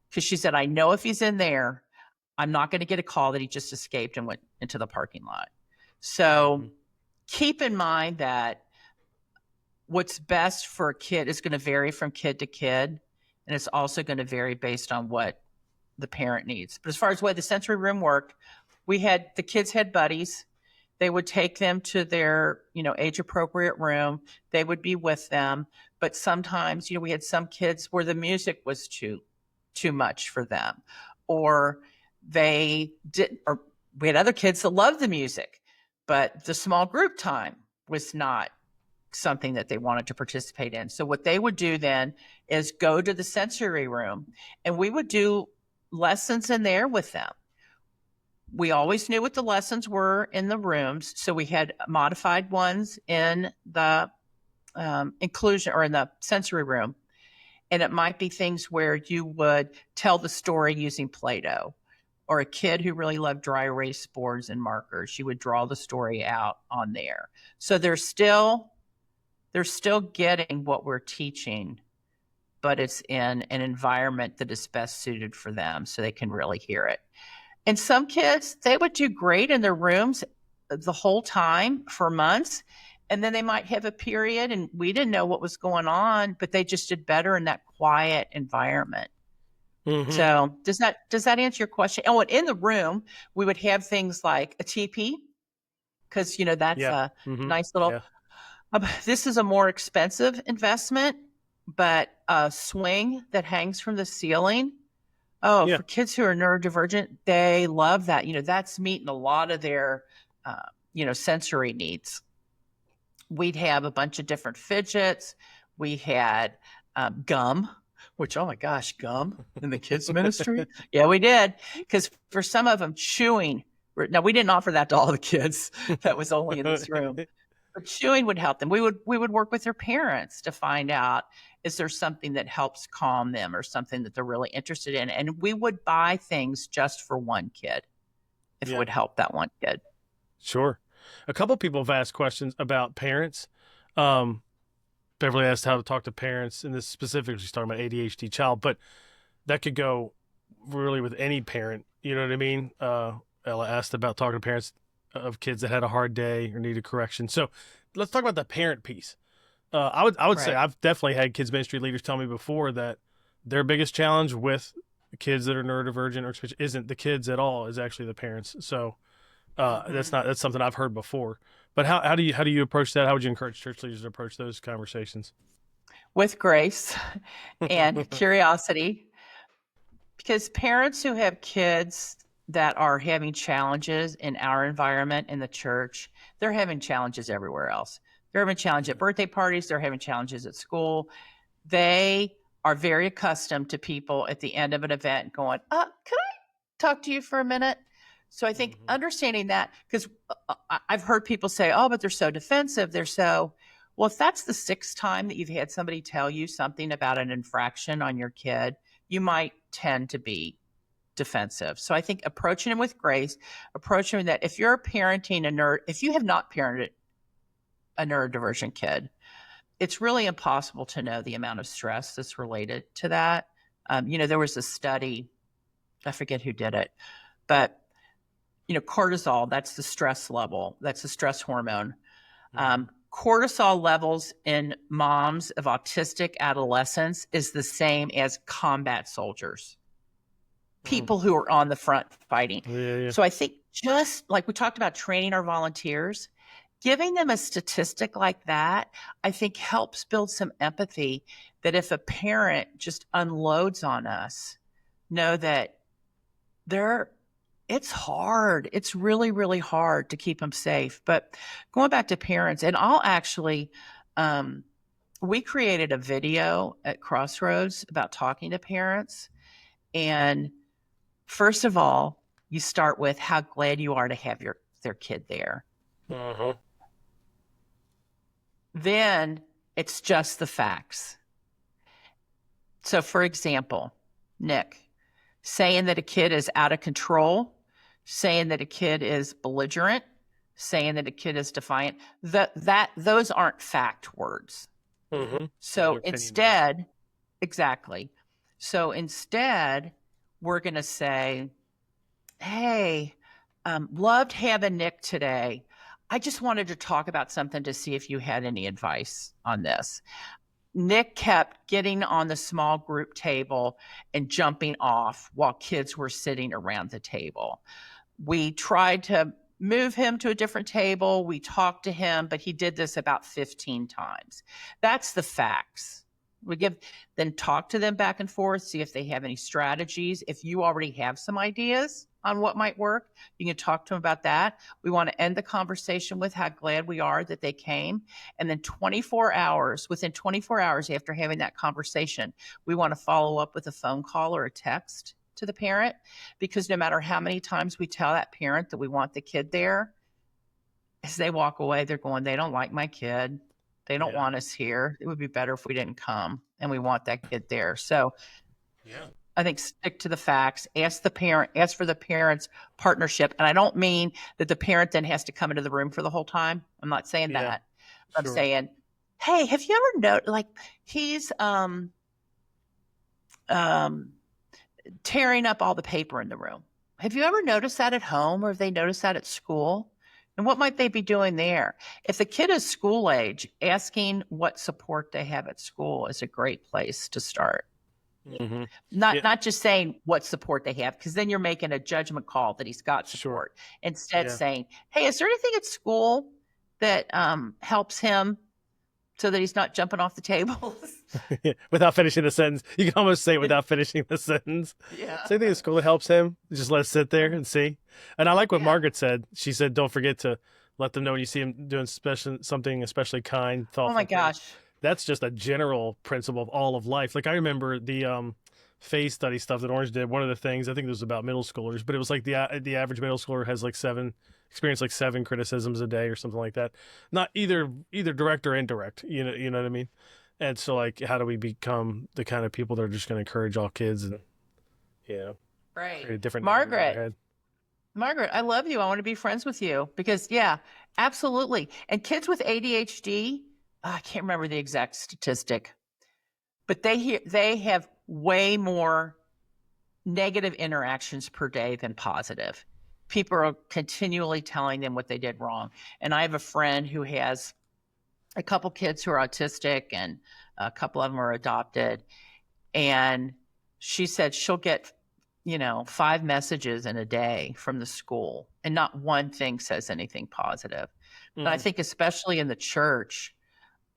Speaker 2: because she said, I know if he's in there, I'm not going to get a call that he just escaped and went into the parking lot. So keep in mind that what's best for a kid is going to vary from kid to kid, and it's also going to vary based on what the parent needs. But as far as the way the sensory room worked, the kids had buddies. They would take them to their, age appropriate room. They would be with them. But sometimes, we had some kids where the music was too much for them, or we had other kids that loved the music, but the small group time was not something that they wanted to participate in. So what they would do then is go to the sensory room, and we would do lessons in there with them. We always knew what the lessons were in the rooms. So we had modified ones in the inclusion or in the sensory room. And it might be things where you would tell the story using Play-Doh, or a kid who really loved dry erase boards and markers. You would draw the story out on there. So they're still getting what we're teaching, but it's in an environment that is best suited for them so they can really hear it. And some kids, they would do great in their rooms the whole time for months. And then they might have a period and we didn't know what was going on, but they just did better in that quiet environment. Mm-hmm. So does that answer your question? Oh, and in the room, we would have things like a teepee, because, that's a nice little, this is a more expensive investment, but a swing that hangs from the ceiling. For kids who are neurodivergent, they love that. That's meeting a lot of their, sensory needs. We'd have a bunch of different fidgets. We had gum, which, oh my gosh, gum in the kids ministry. Yeah, we did. Because for some of them, chewing. Now, we didn't offer that to all the kids. That was only in this room. But chewing would help them. We would work with their parents to find out, is there something that helps calm them or something that they're really interested in? And we would buy things just for one kid if it would help that one kid.
Speaker 1: Sure. A couple of people have asked questions about parents. Beverly asked how to talk to parents, and this specifically she's talking about ADHD child, but that could go really with any parent. You know what I mean? Ella asked about talking to parents of kids that had a hard day or needed correction. So let's talk about the parent piece. I would say I've definitely had kids ministry leaders tell me before that their biggest challenge with kids that are neurodivergent or isn't the kids at all, is actually the parents. So that's something I've heard before. But how do you approach that? How would you encourage church leaders to approach those conversations?
Speaker 2: With grace and curiosity, because parents who have kids that are having challenges in our environment in the church, they're having challenges everywhere else. They're having challenges at birthday parties. They're having challenges at school. They are very accustomed to people at the end of an event going, can I talk to you for a minute? So I think understanding that, because I've heard people say, but they're so defensive. Well, if that's the sixth time that you've had somebody tell you something about an infraction on your kid, you might tend to be defensive. So I think approaching them with grace, approaching that if you're parenting if you have not parented a neurodivergent kid, it's really impossible to know the amount of stress that's related to that. There was a study, I forget who did it, but cortisol, that's the stress level, that's the stress hormone. Cortisol levels in moms of autistic adolescents is the same as combat soldiers, people who are on the front fighting.
Speaker 1: Yeah.
Speaker 2: So I think, just like we talked about training our volunteers, giving them a statistic like that, I think helps build some empathy, that if a parent just unloads on us, know that it's hard. It's really, really hard to keep them safe. But going back to parents, and I'll actually, we created a video at Crossroads about talking to parents. And first of all, you start with how glad you are to have their kid there. Then it's just the facts. So, for example, Nick, saying that a kid is out of control, saying that a kid is belligerent, saying that a kid is defiant, those aren't fact words. So instead, exactly. So instead, we're going to say, hey, loved having Nick today. I just wanted to talk about something to see if you had any advice on this. Nick kept getting on the small group table and jumping off while kids were sitting around the table. We tried to move him to a different table. We talked to him, but he did this about 15 times. That's the facts. Then talk to them back and forth, see if they have any strategies. If you already have some ideas on what might work, you can talk to them about that. We want to end the conversation with how glad we are that they came. And then within 24 hours after having that conversation, we want to follow up with a phone call or a text to the parent, because no matter how many times we tell that parent that we want the kid there, as they walk away, they're going, they don't like my kid. They don't want us here. It would be better if we didn't come, and we want that kid there. So I think stick to the facts, ask for the parent's partnership. And I don't mean that the parent then has to come into the room for the whole time. I'm not saying that. I'm saying, hey, have you ever noticed, like, he's tearing up all the paper in the room. Have you ever noticed that at home, or have they noticed that at school? And what might they be doing there? If the kid is school age, asking what support they have at school is a great place to start. Not just saying what support they have, because then you're making a judgment call that he's got support. Instead saying, hey, is there anything at school that helps him so that he's not jumping off the tables?
Speaker 1: Without finishing the sentence. You can almost say it without finishing the sentence. So anything at school that helps him, just let it sit there and see. And I like what Margaret said. She said, don't forget to let them know when you see him doing something especially kind, thoughtful.
Speaker 2: Oh my gosh.
Speaker 1: That's just a general principle of all of life. Like, I remember the phase study stuff that Orange did. One of the things, I think it was about middle schoolers, but it was like the average middle schooler has like experience 7 criticisms a day or something like that. Not either direct or indirect. You know what I mean? And so, like, how do we become the kind of people that are just going to encourage all kids and, create a different
Speaker 2: Margaret, I love you. I want to be friends with you because, absolutely. And kids with ADHD, I can't remember the exact statistic, but they have way more negative interactions per day than positive. People are continually telling them what they did wrong. And I have a friend who has a couple kids who are autistic, and a couple of them are adopted. And she said she'll get, 5 messages in a day from the school, and not one thing says anything positive. But I think especially in the church,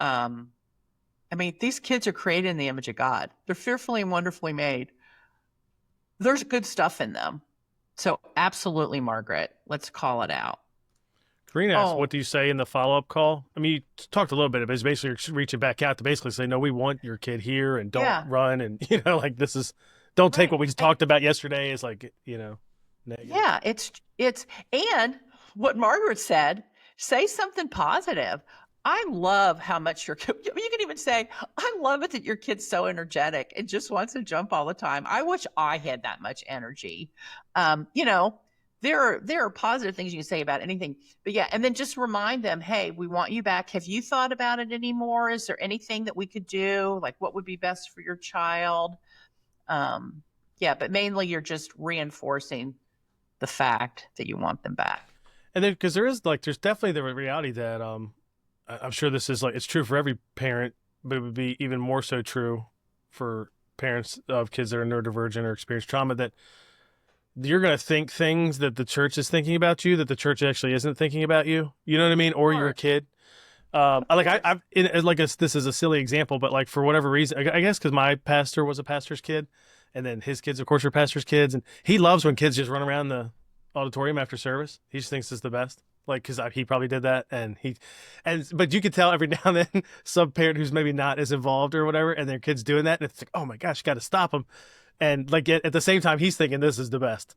Speaker 2: these kids are created in the image of God. They're fearfully and wonderfully made. There's good stuff in them. So absolutely, Margaret, let's call it out.
Speaker 1: Karina asked, what do you say in the follow-up call? I mean, you talked a little bit, but it's basically reaching back out to basically say, no, we want your kid here, and don't run. And, don't take what we talked about yesterday as negative.
Speaker 2: Yeah, it's, and what Margaret said, say something positive. I love how much you can even say, I love it that your kid's so energetic and just wants to jump all the time. I wish I had that much energy. There are positive things you can say about anything, but and then just remind them, hey, we want you back. Have you thought about it anymore? Is there anything that we could do? Like, what would be best for your child? Yeah, but mainly you're just reinforcing the fact that you want them back.
Speaker 1: And then, because there's definitely the reality that I'm sure this is it's true for every parent, but it would be even more so true for parents of kids that are neurodivergent or experience trauma, that you're going to think things that the church is thinking about you that the church actually isn't thinking about you. You know what I mean? Or you're a kid. This is a silly example, but for whatever reason, I guess because my pastor was a pastor's kid, and then his kids, of course, are pastor's kids, and he loves when kids just run around the auditorium after service. He just thinks it's the best. Because he probably did that, but you could tell every now and then some parent who's maybe not as involved or whatever, and their kid's doing that, and it's like, oh my gosh, you got to stop them. And at the same time, he's thinking this is the best,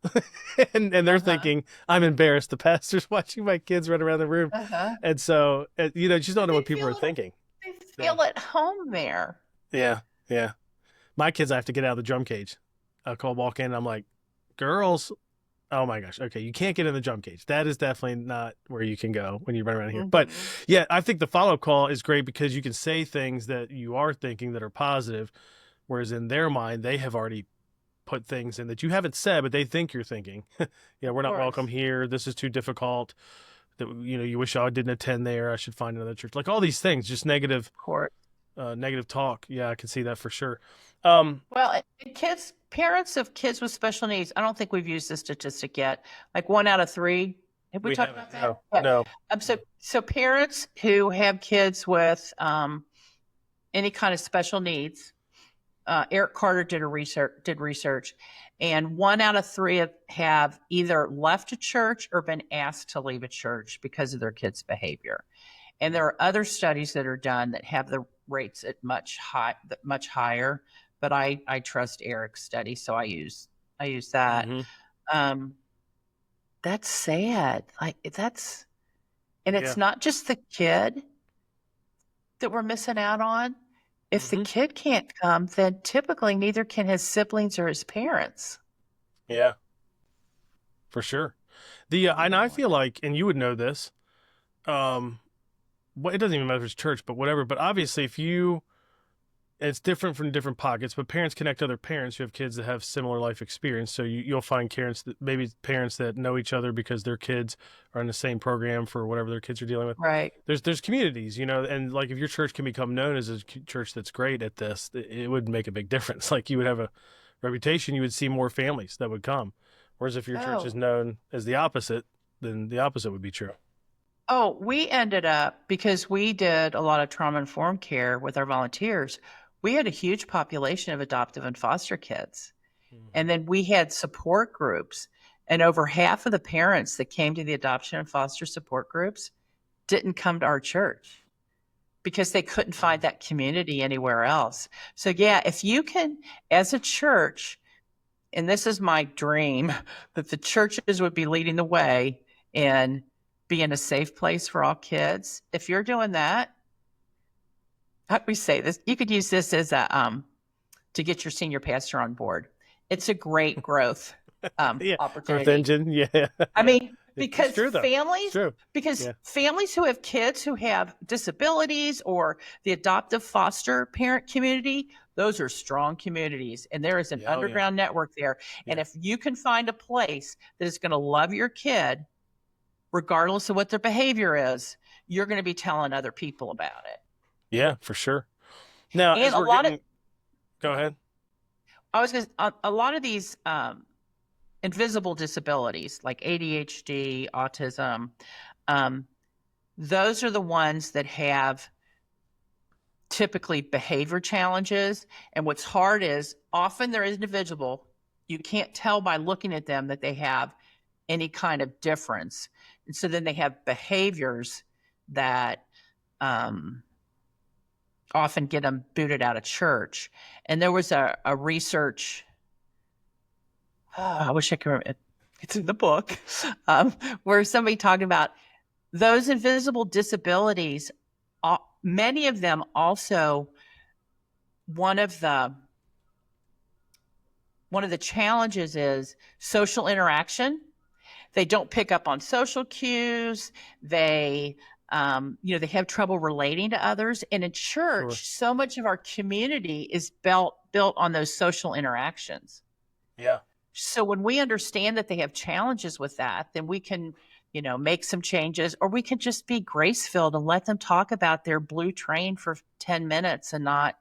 Speaker 1: and they're thinking, I'm embarrassed. The pastor's watching my kids run around the room, and so just don't know what people are thinking.
Speaker 2: They feel at home there.
Speaker 1: Yeah. My kids, I have to get out of the drum cage. I'll walk in, and I'm like, girls. Oh my gosh. Okay. You can't get in the jump cage. That is definitely not where you can go when you run around here. But yeah, I think the follow-up call is great because you can say things that you are thinking that are positive, whereas in their mind, they have already put things in that you haven't said, but they think you're thinking. We're not welcome here. This is too difficult. That you wish I didn't attend there. I should find another church. All these things, just negative talk. Yeah, I can see that for sure.
Speaker 2: Parents of kids with special needs, I don't think we've used this statistic yet. 1 out of 3. Have we talked about that?
Speaker 1: No.
Speaker 2: So parents who have kids with any kind of special needs, Eric Carter did research, and 1 out of 3 have either left a church or been asked to leave a church because of their kids' behavior. And there are other studies that are done that have the rates at much higher. But I trust Eric's study, so I use that. That's sad. It's not just the kid that we're missing out on. If the kid can't come, then typically neither can his siblings or his parents.
Speaker 1: Yeah, for sure. And I feel like, and you would know this, it doesn't even matter if it's church, but whatever. But obviously, it's different from different pockets, but parents connect other parents who have kids that have similar life experience. So you'll find parents that know each other because their kids are in the same program for whatever their kids are dealing with.
Speaker 2: Right.
Speaker 1: There's communities, and if your church can become known as a church that's great at this, it would make a big difference. You would have a reputation, you would see more families that would come. Whereas if your church is known as the opposite, then the opposite would be true.
Speaker 2: Oh, we ended up, because we did a lot of trauma-informed care with our volunteers, we had a huge population of adoptive and foster kids. And then we had support groups. And over half of the parents that came to the adoption and foster support groups didn't come to our church because they couldn't find that community anywhere else. So yeah, if you can, as a church, and this is my dream, that the churches would be leading the way in being a safe place for all kids. If you're doing that, how do we say this? You could use this as to get your senior pastor on board. It's a great growth opportunity.
Speaker 1: Growth engine, yeah.
Speaker 2: I mean, because
Speaker 1: true,
Speaker 2: families who have kids who have disabilities or the adoptive foster parent community, those are strong communities, and there is an underground network there. And if you can find a place that is going to love your kid, regardless of what their behavior is, you're going to be telling other people about it.
Speaker 1: Yeah, for sure. Now,
Speaker 2: and
Speaker 1: go ahead.
Speaker 2: I was going to, a lot of these invisible disabilities like ADHD, autism, those are the ones that have typically behavior challenges. And what's hard is often they're individual. You can't tell by looking at them that they have any kind of difference. And so then they have behaviors that often get them booted out of church. And there was a research, I wish I could remember, it's in the book, where somebody talked about those invisible disabilities. Many of them also, one of the challenges is social interaction. They don't pick up on social cues. They have trouble relating to others. And in church, so much of our community is built built on those social interactions.
Speaker 1: Yeah.
Speaker 2: So when we understand that they have challenges with that, then we can, make some changes, or we can just be grace-filled and let them talk about their blue train for 10 minutes and not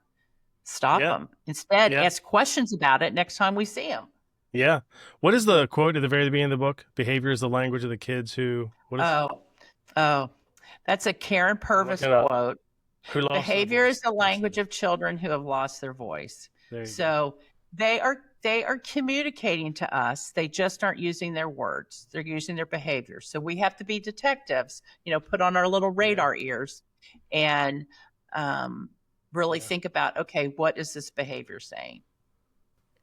Speaker 2: stop
Speaker 1: Yeah.
Speaker 2: them. Instead,
Speaker 1: Yeah.
Speaker 2: ask questions about it next time we see them.
Speaker 1: Yeah. What is the quote at the very beginning of the book? Behavior is the language of the kids who, what is
Speaker 2: Oh, that's a Karen
Speaker 1: I'm
Speaker 2: Purvis
Speaker 1: looking it up.
Speaker 2: quote.
Speaker 1: Who lost their
Speaker 2: Behavior is
Speaker 1: voice?
Speaker 2: the
Speaker 1: That's
Speaker 2: language
Speaker 1: it.
Speaker 2: of children who have lost their voice.
Speaker 1: There you go.
Speaker 2: So they are communicating to us. They just aren't using their words. They're using their behavior. So we have to be detectives, put on our little radar ears and really think about, okay, what is this behavior saying?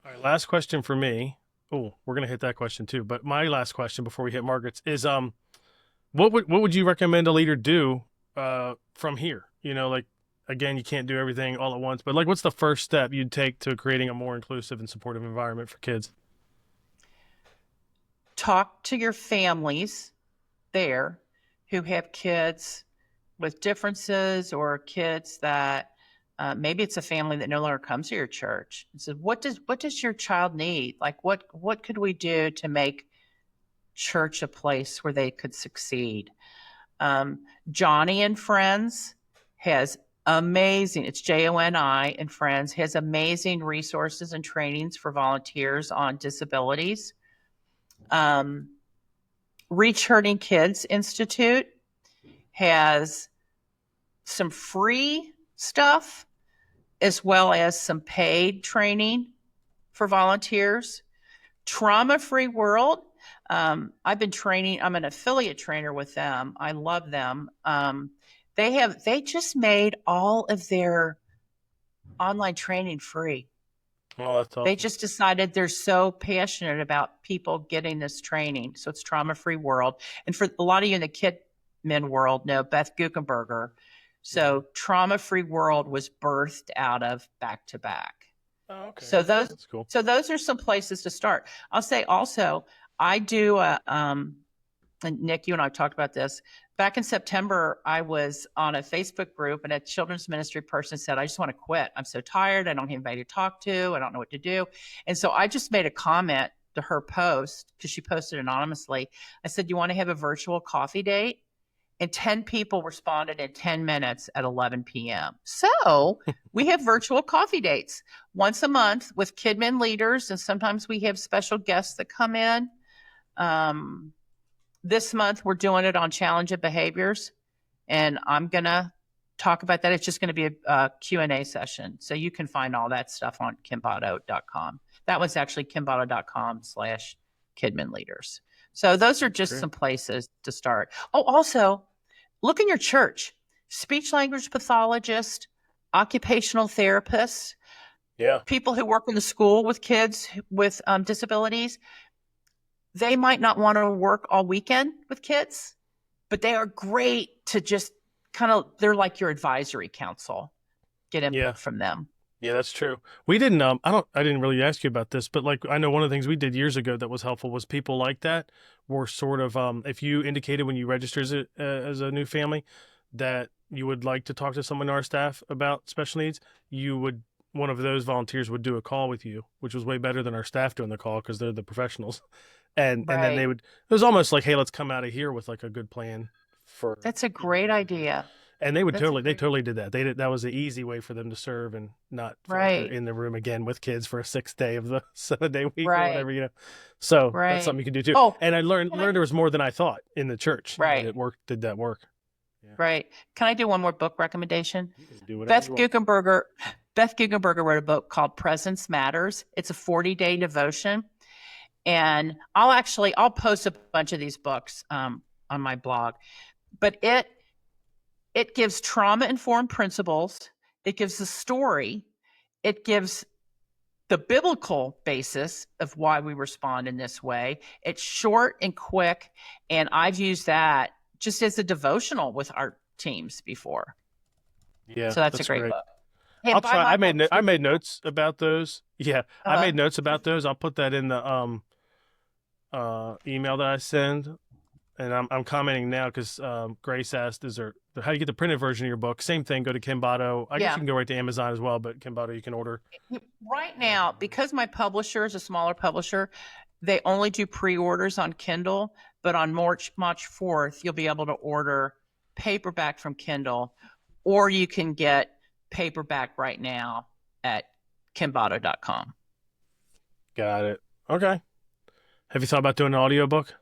Speaker 1: All right, last question for me. Oh, we're gonna hit that question too. But my last question before we hit Margaret's is what would you recommend a leader do from here? Like, again, you can't do everything all at once, but like, what's the first step you'd take to creating a more inclusive and supportive environment for kids?
Speaker 2: Talk to your families there who have kids with differences, or kids that maybe it's a family that no longer comes to your church. So what does your child need? Like, what could we do to make church a place where they could succeed? Johnny and Friends has amazing, it's Joni and Friends, has amazing resources and trainings for volunteers on disabilities. Reach Hurting Kids Institute has some free stuff as well as some paid training for volunteers. Trauma Free World, I've been training, I'm an affiliate trainer with them. I love them. They just made all of their online training free.
Speaker 1: Oh, that's awesome.
Speaker 2: They just decided they're so passionate about people getting this training. So it's Trauma Free World. And for a lot of you in the kid men world know Beth Guckenberger. So Trauma Free World was birthed out of Back to Back.
Speaker 1: Oh, okay.
Speaker 2: So
Speaker 1: that's cool.
Speaker 2: So those are some places to start. I'll say also, I do and Nick, you and I talked about this. Back in September, I was on a Facebook group, and a children's ministry person said, I just want to quit. I'm so tired. I don't have anybody to talk to. I don't know what to do. And so I just made a comment to her post, because she posted anonymously. I said, you want to have a virtual coffee date? And 10 people responded in 10 minutes at 11 p.m. So we have virtual coffee dates once a month with KidMin leaders, and sometimes we have special guests that come in. This month, we're doing it on challenge of behaviors, and I'm going to talk about that. It's just going to be a Q&A session. So you can find all that stuff on kimbotto.com. That was actually kimbotto.com/KidMin leaders. So those are just some places to start. Oh, also, look in your church. Speech language pathologist, occupational therapists, people who work in the school with kids with disabilities. They might not want to work all weekend with kids, but they are great to just they're like your advisory council. Get input from them.
Speaker 1: Yeah, that's true. We didn't, I didn't really ask you about this, but like, I know one of the things we did years ago that was helpful was people like that were sort of, if you indicated when you registered as a new family that you would like to talk to someone on our staff about special needs, one of those volunteers would do a call with you, which was way better than our staff doing the call, because they're the professionals. And then it was almost like, hey, let's come out of here with like a good plan for. That's
Speaker 2: a great idea.
Speaker 1: And they totally did that. That was the easy way for them to serve and not in the room again with kids for a 6th day of the 7-day week or whatever, So that's something you can do too. Oh, and I learned there was more than I thought in the church. Right. Did that work. Yeah.
Speaker 2: Right. Can I do one more book recommendation?
Speaker 1: You can do
Speaker 2: Beth Guckenberger wrote a book called Presence Matters. It's a 40-day devotion. And I'll post a bunch of these books on my blog, but it gives trauma-informed principles. It gives the story. It gives the biblical basis of why we respond in this way. It's short and quick, and I've used that just as a devotional with our teams before.
Speaker 1: Yeah,
Speaker 2: so that's a great book.
Speaker 1: Hey, I'll try. I made notes about those. Yeah, I made notes about those. I'll put that in the email that I send. and I'm commenting now because Grace asked, how do you get the printed version of your book? Same thing. Go to Kim Botto. I guess
Speaker 2: Yeah.
Speaker 1: you can go right to Amazon as well, but Kim Botto you can order.
Speaker 2: Right now, because my publisher is a smaller publisher, they only do pre-orders on Kindle, but on March 4th, you'll be able to order paperback from Kindle, or you can get paperback right now at kimbotto.com.
Speaker 1: Got it. Okay. Have you thought about doing an audiobook?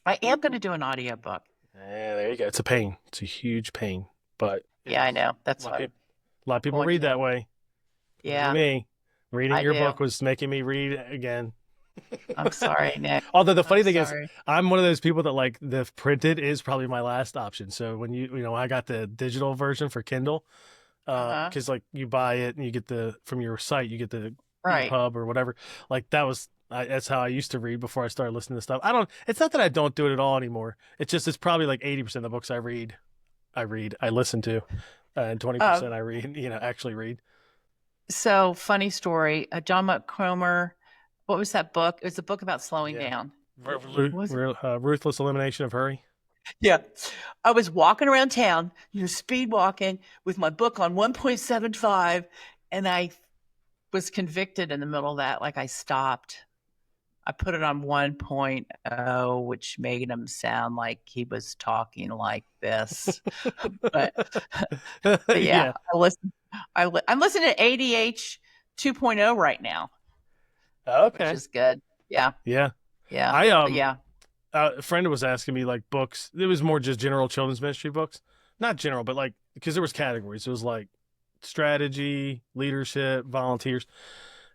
Speaker 2: I am going to do an audiobook.
Speaker 1: Yeah, there you go. It's a pain. It's a huge pain, but
Speaker 2: Yeah, I know. That's
Speaker 1: a
Speaker 2: what
Speaker 1: lot of people
Speaker 2: going
Speaker 1: read
Speaker 2: to.
Speaker 1: that way.
Speaker 2: Yeah.
Speaker 1: Me. Reading
Speaker 2: I
Speaker 1: your
Speaker 2: do.
Speaker 1: book was making me read again.
Speaker 2: I'm sorry, Nick.
Speaker 1: Although the funny thing is,
Speaker 2: sorry.
Speaker 1: I'm one of those people that like the printed is probably my last option. So when I got the digital version for Kindle, because like you buy it and you get from your site, you get the
Speaker 2: Right.
Speaker 1: EPUB or whatever. Like that's how I used to read before I started listening to stuff. It's not that I don't do it at all anymore. It's just, it's probably like 80% of the books I listen to, and 20% I read, actually read.
Speaker 2: So funny story. John McCromer, what was that book? It was a book about slowing down.
Speaker 1: Ruthless Elimination of Hurry.
Speaker 2: Yeah. I was walking around town, speed walking with my book on 1.75, and I was convicted in the middle of that. Like I stopped. I put it on 1.0, which made him sound like he was talking like this. but yeah, I'm listening to ADH 2.0 right now.
Speaker 1: Okay.
Speaker 2: Which is good. Yeah.
Speaker 1: Yeah.
Speaker 2: Yeah.
Speaker 1: A friend was asking me like books. It was more just general children's ministry books. Not general, but like, because there was categories. It was like strategy, leadership, volunteers,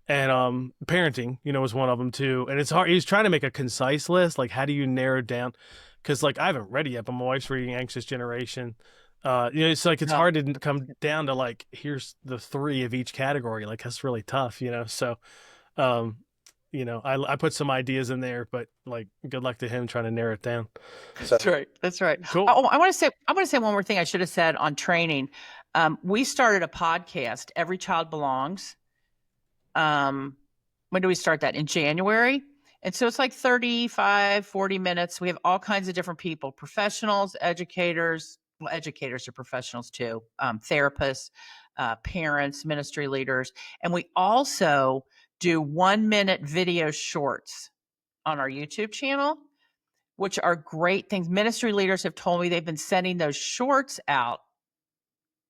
Speaker 1: and parenting, was one of them too. And it's hard. He's trying to make a concise list. Like, how do you narrow down? Because like I haven't read it yet, but my wife's reading Anxious Generation. It's like it's hard to come down to like, here's the 3 of each category. Like that's really tough, So, I put some ideas in there, but like, good luck to him trying to narrow it down. So,
Speaker 2: That's right.
Speaker 1: Cool.
Speaker 2: Oh, I want to say one more thing I should have said on training. We started a podcast, Every Child Belongs. When do we start that? In January. And so it's like 35, 40 minutes. We have all kinds of different people, professionals, educators. Well, educators are professionals too, therapists, parents, ministry leaders. And we also do 1-minute video shorts on our YouTube channel, which are great things. Ministry leaders have told me they've been sending those shorts out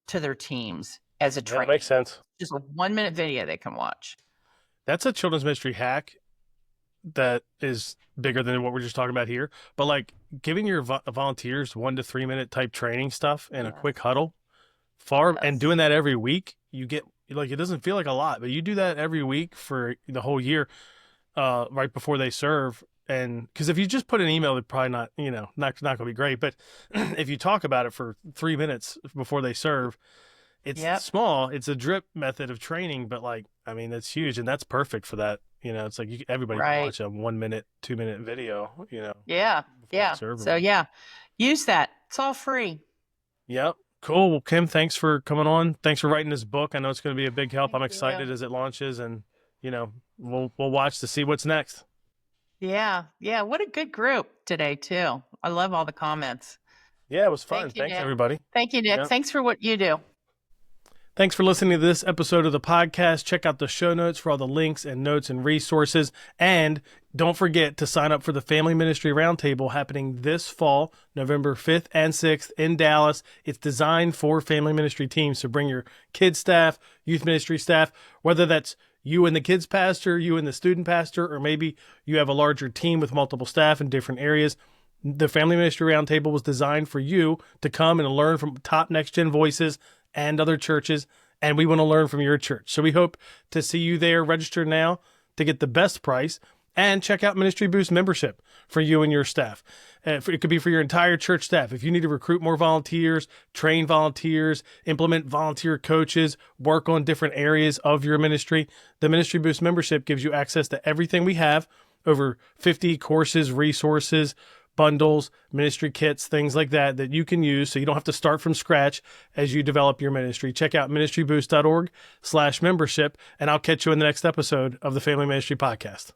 Speaker 2: to their teams as a training.
Speaker 1: That makes sense.
Speaker 2: Just a 1-minute video they can watch.
Speaker 1: That's a children's ministry hack that is bigger than what we're just talking about here. But like giving your volunteers 1 to 3 minute type training stuff in a quick huddle, and doing that every week, you get like, it doesn't feel like a lot, but you do that every week for the whole year, right before they serve. And because if you just put an email, it's probably not, not going to be great. But if you talk about it for 3 minutes before they serve, it's small. It's a drip method of training, but like, I mean, it's huge, and that's perfect for that. It's like everybody can watch a 1 minute, 2 minute video,
Speaker 2: Yeah. So yeah, use that. It's all free.
Speaker 1: Yep. Cool. Well, Kim, thanks for coming on. Thanks for writing this book. I know it's going to be a big help. I'm excited as it launches, and we'll watch to see what's next.
Speaker 2: Yeah. What a good group today too. I love all the comments.
Speaker 1: Yeah, it was fun. Thanks, everybody.
Speaker 2: Thank you, Nick.
Speaker 1: Yep.
Speaker 2: Thanks for what you do.
Speaker 1: Thanks for listening to this episode of the podcast. Check out the show notes for all the links and notes and resources. And don't forget to sign up for the Family Ministry Roundtable happening this fall, November 5th and 6th in Dallas. It's designed for family ministry teams. So bring your kids staff, youth ministry staff, whether that's you and the kids pastor, you and the student pastor, or maybe you have a larger team with multiple staff in different areas. The Family Ministry Roundtable was designed for you to come and learn from top next-gen voices and other churches, and we want to learn from your church. So we hope to see you there. Register now to get the best price, and check out Ministry Boost membership for you and your staff. It could be for your entire church staff. If you need to recruit more volunteers, train volunteers, implement volunteer coaches, work on different areas of your ministry, the Ministry Boost membership gives you access to everything we have, over 50 courses, resources, bundles, ministry kits, things like that you can use so you don't have to start from scratch as you develop your ministry. Check out ministryboost.org/membership, and I'll catch you in the next episode of the Family Ministry Podcast.